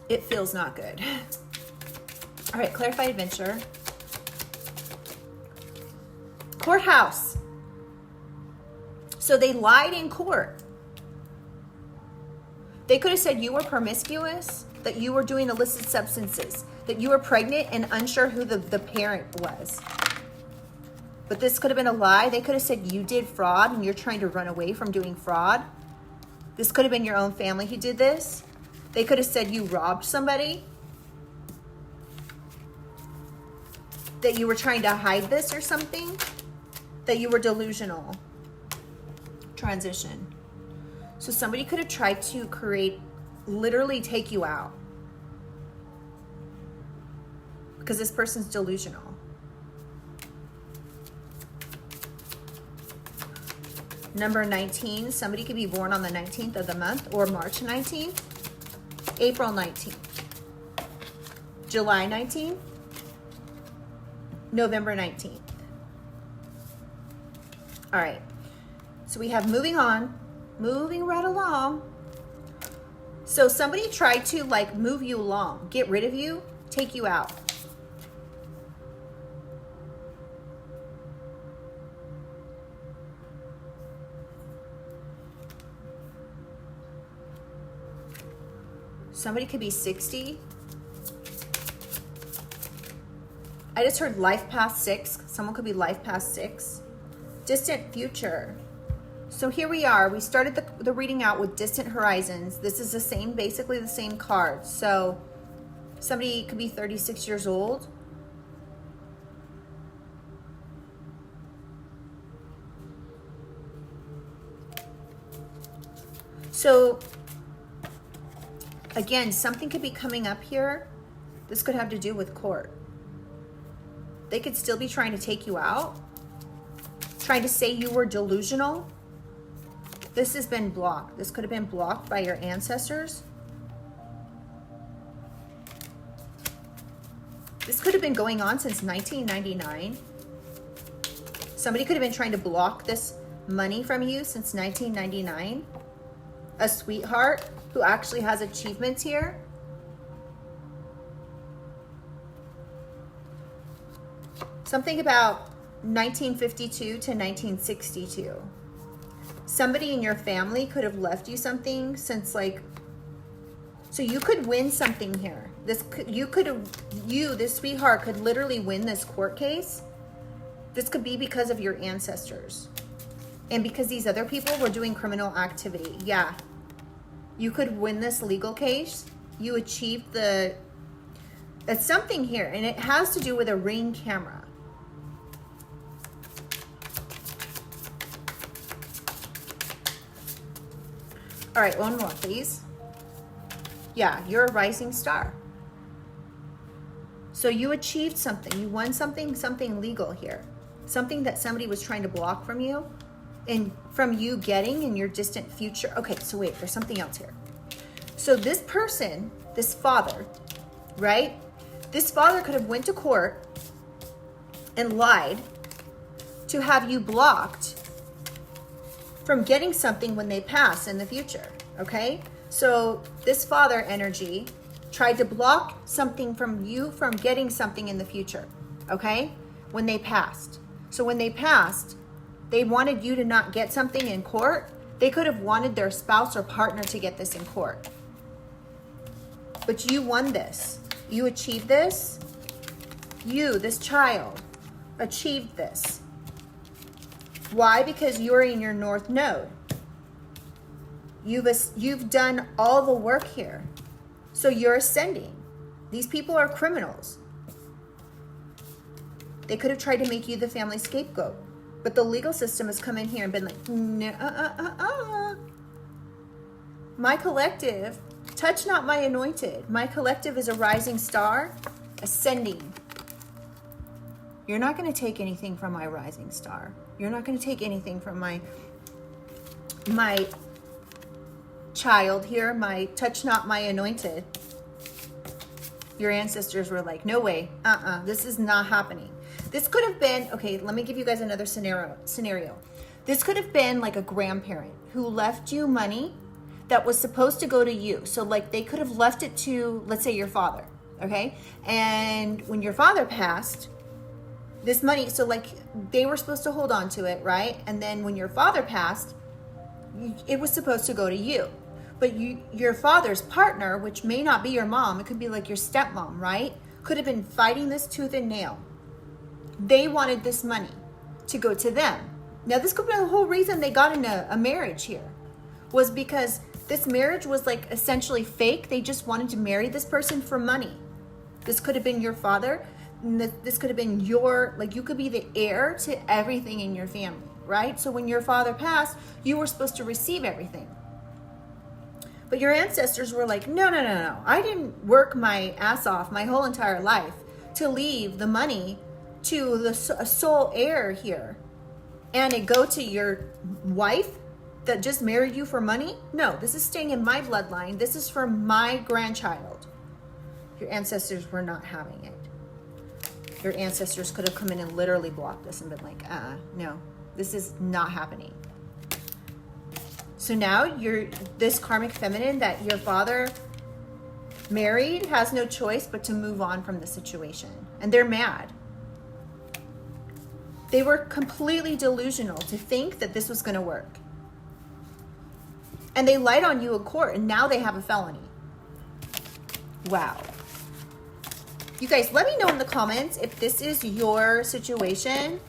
It feels not good. All right, clarified adventure. Courthouse. So they lied in court. They could have said you were promiscuous, that you were doing illicit substances, that you were pregnant and unsure who the parent was. But this could have been a lie. They could have said you did fraud and you're trying to run away from doing fraud. This could have been your own family who did this. They could have said you robbed somebody, that you were trying to hide this or something, that you were delusional. Transition. So somebody could have tried to literally take you out because this person's delusional. Number 19, somebody could be born on the 19th of the month, or March 19th, April 19th, July 19th, November 19th. All right, so we have moving on, moving right along. So somebody tried to like move you along, get rid of you, take you out. Somebody could be 60. I just heard life past 6. Someone could be life past 6. Distant future. So here we are. We started the reading out with distant horizons. This is the same, basically the same card. So somebody could be 36 years old. So again, something could be coming up here. This could have to do with court. They could still be trying to take you out, trying to say you were delusional. This has been blocked. This could have been blocked by your ancestors. This could have been going on since 1999. Somebody could have been trying to block this money from you since 1999. A sweetheart who actually has achievements here. Something about 1952 to 1962. Somebody in your family could have left you something since like, so you could win something here. This sweetheart could literally win this court case. This could be because of your ancestors. And because these other people were doing criminal activity. Yeah. You could win this legal case. You achieved it's something here, and it has to do with a Ring camera. All right, one more, please. Yeah, you're a rising star. So you achieved something. You won something legal here. Something that somebody was trying to block from you, and from you getting in your distant future. Okay, so wait, there's something else here. So this person, this father, right? This father could have went to court and lied to have you blocked from getting something when they pass in the future, okay? So this father energy tried to block something from you from getting something in the future, okay? When they passed. So when they passed, they wanted you to not get something in court. They could have wanted their spouse or partner to get this in court. But you won this. You achieved this. You, this child, achieved this. Why? Because you're in your North Node. You've done all the work here. So you're ascending. These people are criminals. They could have tried to make you the family scapegoat. But the legal system has come in here and been like, no, My collective, touch not my anointed. My collective is a rising star, ascending. You're not going to take anything from my rising star. You're not going to take anything from my child here, my touch not my anointed. Your ancestors were like, no way, this is not happening. This could have been, okay, let me give you guys another scenario. This could have been like a grandparent who left you money that was supposed to go to you. So like they could have left it to, let's say, your father, okay? And when your father passed, this money, so like they were supposed to hold on to it, right? And then when your father passed, it was supposed to go to you. But your father's partner, which may not be your mom, it could be like your stepmom, right? Could have been fighting this tooth and nail. They wanted this money to go to them. Now, this could be the whole reason they got into a marriage here, was because this marriage was like essentially fake. They just wanted to marry this person for money. This could have been your father. This could have been you could be the heir to everything in your family, right? So when your father passed, you were supposed to receive everything. But your ancestors were like, no. I didn't work my ass off my whole entire life to leave the money to a sole heir here. and it go to your wife that just married you for money? No, this is staying in my bloodline. This is for my grandchild. Your ancestors were not having it. Your ancestors could have come in and literally blocked this and been like, no, this is not happening. So now this karmic feminine that your father married has no choice but to move on from the situation. And they're mad. They were completely delusional to think that this was going to work. And they lied on you in court, and now they have a felony. Wow. You guys, let me know in the comments if this is your situation.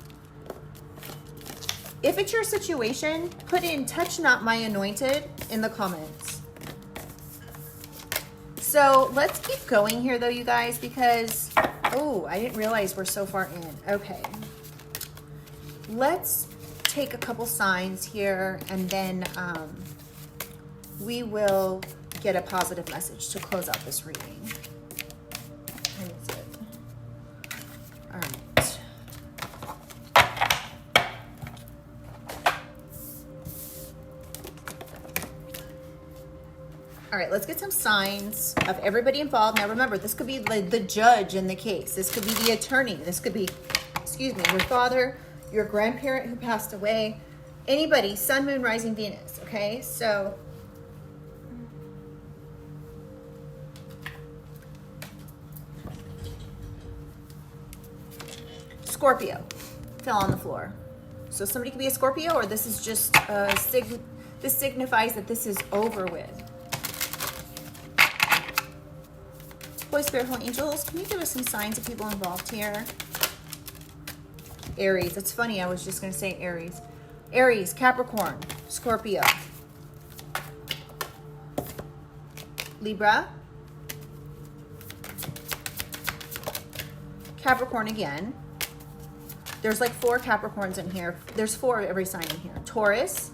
If it's your situation, put in "touch not my anointed" in the comments. So let's keep going here though, you guys, because, oh, I didn't realize we're so far in. Okay. Let's take a couple signs here, and then we will get a positive message to close out this reading. Where is it? All right. All right, let's get some signs of everybody involved. Now remember, this could be the judge in the case. This could be the attorney. This could be, excuse me, your father, your grandparent who passed away, anybody, sun, moon, rising, Venus, okay? So Scorpio fell on the floor. So somebody could be a Scorpio, or this is just this signifies that this is over with. Holy Spirit, Holy Angels, can you give us some signs of people involved here? Aries. It's funny, I was just going to say Aries. Aries, Capricorn, Scorpio. Libra. Capricorn again. There's like 4 Capricorns in here. There's 4 of every sign in here. Taurus.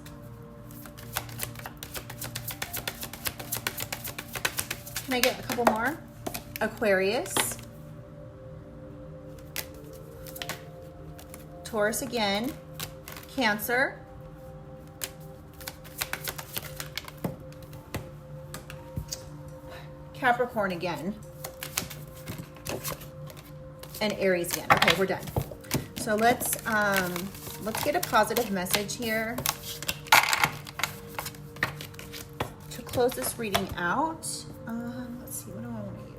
Can I get a couple more? Aquarius. Taurus again. Cancer. Capricorn again. And Aries again. Okay, we're done. So let's get a positive message here to close this reading out. Let's see, what do I want to use?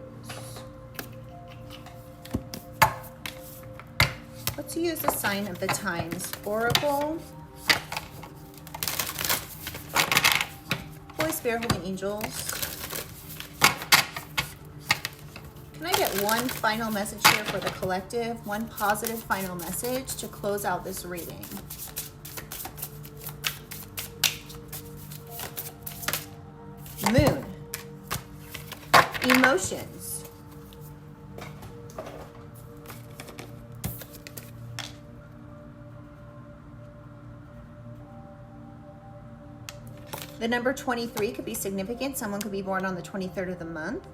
Let's use the sign of the times oracle. Holy Spirit, Holy Angels. Can I get one final message here for the collective? One positive final message to close out this reading. Moon. Emotions. The number 23 could be significant. Someone could be born on the 23rd of the month.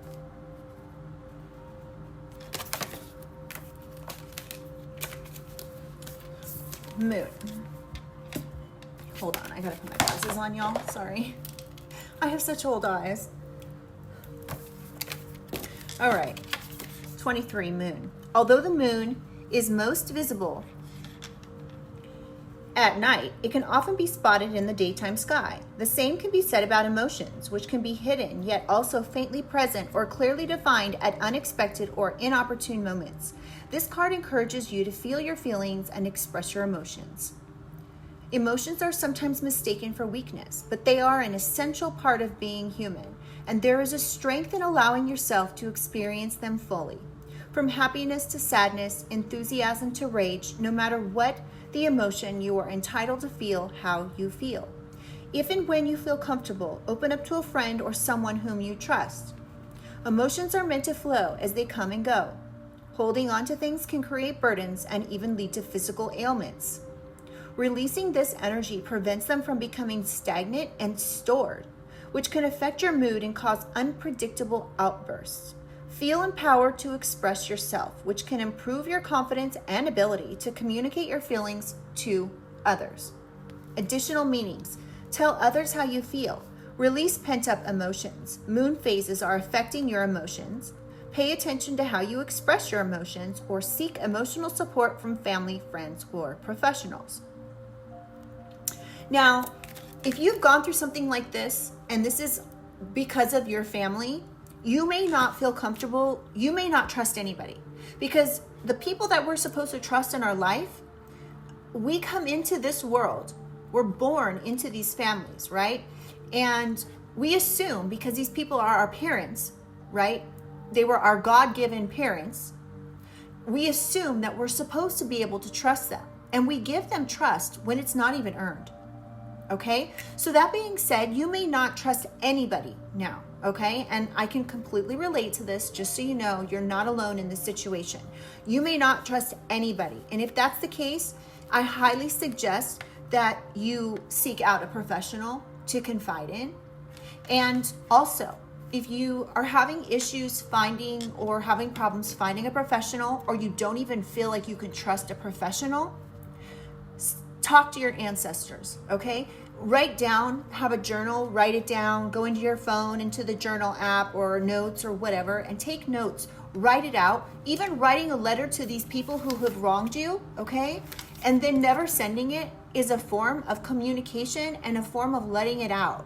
Moon. Hold on, I gotta put my glasses on, y'all. Sorry. I have such old eyes. All right. 23, moon. Although the moon is most visible at night, it can often be spotted in the daytime sky. The same can be said about emotions, which can be hidden yet also faintly present or clearly defined at unexpected or inopportune moments. This card encourages you to feel your feelings and express your emotions. Emotions are sometimes mistaken for weakness, but they are an essential part of being human, and there is a strength in allowing yourself to experience them fully. From happiness to sadness, enthusiasm to rage, no matter what the emotion, you are entitled to feel how you feel. If and when you feel comfortable, open up to a friend or someone whom you trust. Emotions are meant to flow as they come and go. Holding on to things can create burdens and even lead to physical ailments. Releasing this energy prevents them from becoming stagnant and stored, which can affect your mood and cause unpredictable outbursts. Feel empowered to express yourself, which can improve your confidence and ability to communicate your feelings to others. Additional meanings. Tell others how you feel. Release pent-up emotions. Moon phases are affecting your emotions. Pay attention to how you express your emotions, or seek emotional support from family, friends, or professionals. Now, if you've gone through something like this, and this is because of your family, you may not feel comfortable. You may not trust anybody, because the people that we're supposed to trust in our life, we come into this world. We're born into these families, right? And we assume, because these people are our parents, right? They were our God-given parents. We assume that we're supposed to be able to trust them. And we give them trust when it's not even earned. Okay? So that being said, you may not trust anybody now. Okay? And I can completely relate to this, just so you know, you're not alone in this situation. You may not trust anybody. And if that's the case, I highly suggest that you seek out a professional to confide in. And also, if you are having issues finding or having problems finding a professional, or you don't even feel like you can trust a professional, talk to your ancestors, okay? Write down, have a journal, write it down, go into your phone, into the journal app or notes or whatever, and take notes, write it out. Even writing a letter to these people who have wronged you, okay? And then never sending it is a form of communication and a form of letting it out.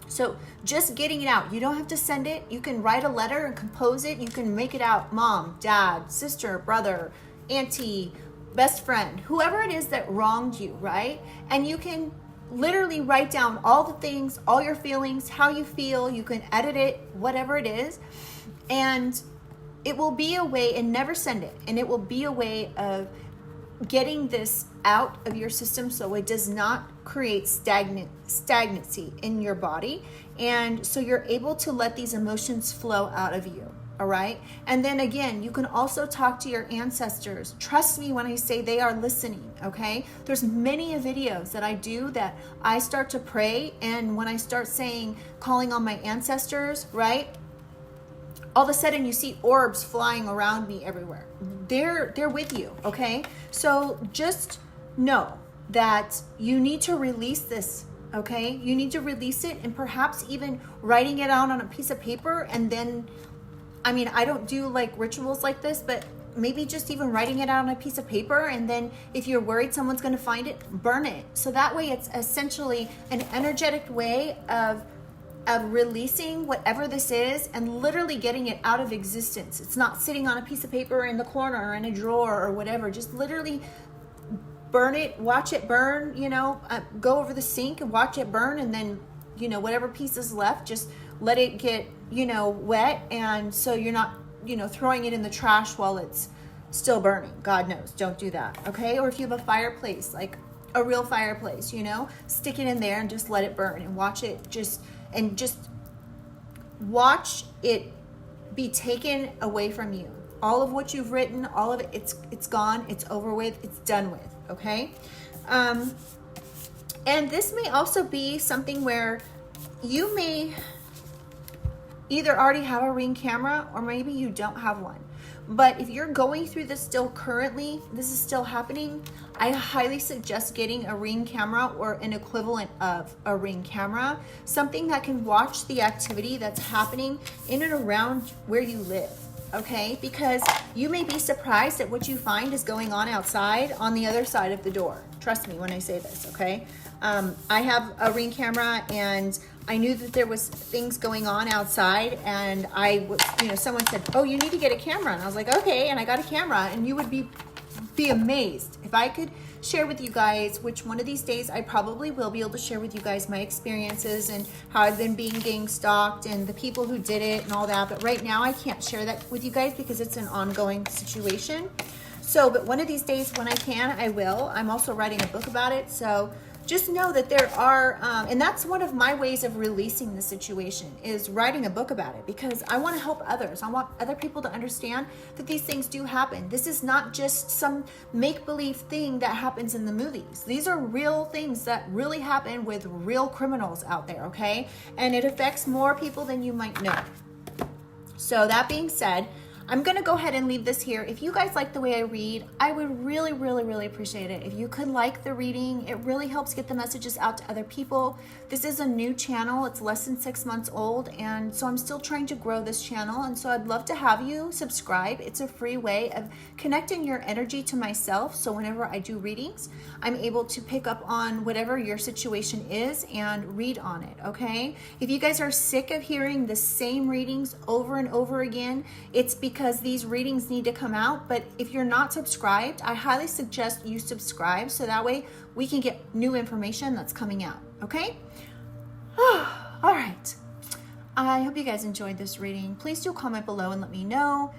So just getting it out. You don't have to send it. You can write a letter and compose it. You can make it out. Mom, dad, sister, brother, auntie, best friend, whoever it is that wronged you, right? And you can literally write down all the things, all your feelings, how you feel. You can edit it, whatever it is. And it will be a way, and never send it. And it will be a way of getting this out of your system, so it does not create stagnancy in your body, and so you're able to let these emotions flow out of you. All right. And then again, you can also talk to your ancestors. Trust me when I say they are listening. Okay. There's many videos that I do that I start to pray, and when I start saying, calling on my ancestors, right, all of a sudden you see orbs flying around me everywhere. They're with you, okay? So just know that you need to release this, okay? You need to release it, and perhaps even writing it out on a piece of paper, and then, I mean, I don't do like rituals like this, but maybe just even writing it out on a piece of paper, and then if you're worried someone's gonna find it, burn it. So that way it's essentially an energetic way of releasing whatever this is and literally getting it out of existence. It's not sitting on a piece of paper in the corner or in a drawer or whatever. Just literally burn it, watch it burn, go over the sink and watch it burn, and then, whatever piece is left, just let it get, wet. And so you're not, throwing it in the trash while it's still burning. God knows, don't do that, okay? Or if you have a fireplace, like a real fireplace, stick it in there and just let it burn and watch it just watch it be taken away from you. All of what you've written, all of it, it's gone, it's over with, it's done with, okay? And this may also be something where you may either already have a Ring camera, or maybe you don't have one. But if you're going through this still currently, this is still happening, I highly suggest getting a Ring camera or an equivalent of a Ring camera, something that can watch the activity that's happening in and around where you live, okay? Because you may be surprised at what you find is going on outside on the other side of the door. Trust me when I say this, okay? I have a Ring camera, and I knew that there was things going on outside, and someone said, oh, you need to get a camera. And I was like, okay. And I got a camera, and you would be amazed if I could share with you guys, which one of these days I probably will be able to share with you guys my experiences and how I've been being gang stalked and the people who did it and all that. But right now I can't share that with you guys because it's an ongoing situation. So, but one of these days when I can, I will. I'm also writing a book about it. So just know that there are, and that's one of my ways of releasing the situation, is writing a book about it, because I want to help others. I want other people to understand that these things do happen. This is not just some make-believe thing that happens in the movies. These are real things that really happen with real criminals out there, okay? And it affects more people than you might know. So that being said, I'm gonna go ahead and leave this here. If you guys like the way I read, I would really, really, really appreciate it if you could like the reading. It really helps get the messages out to other people. This is a new channel. It's less than 6 months old, and so I'm still trying to grow this channel, and so I'd love to have you subscribe. It's a free way of connecting your energy to myself, so whenever I do readings, I'm able to pick up on whatever your situation is and read on it, okay? If you guys are sick of hearing the same readings over and over again, it's because these readings need to come out. But if you're not subscribed, I highly suggest you subscribe so that way we can get new information that's coming out, okay? All right. I hope you guys enjoyed this reading. Please do comment below and let me know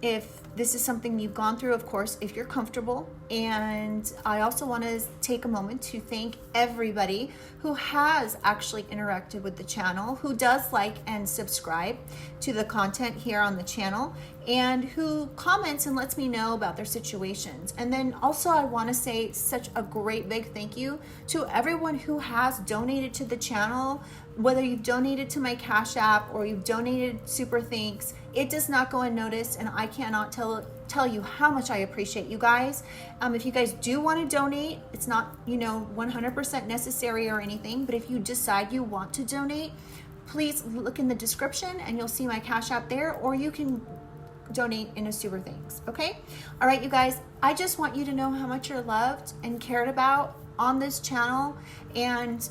if this is something you've gone through, of course, if you're comfortable. And I also want to take a moment to thank everybody who has actually interacted with the channel, who does like and subscribe to the content here on the channel, and who comments and lets me know about their situations. And then also I want to say such a great big thank you to everyone who has donated to the channel, whether you've donated to my Cash App or you've donated super thanks. It does not go unnoticed, and I cannot tell you how much I appreciate you guys. If you guys do want to donate, it's not 100% necessary or anything, but if you decide you want to donate, please look in the description and you'll see my Cash App there, or you can donate in a super thanks. Okay, all right, you guys, I just want you to know how much you're loved and cared about on this channel, and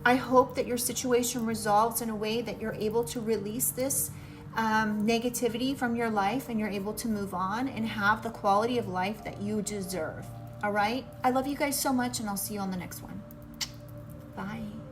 I hope that your situation resolves in a way that you're able to release this negativity from your life, and you're able to move on and have the quality of life that you deserve. All right, I love you guys so much, and I'll see you on the next one. Bye.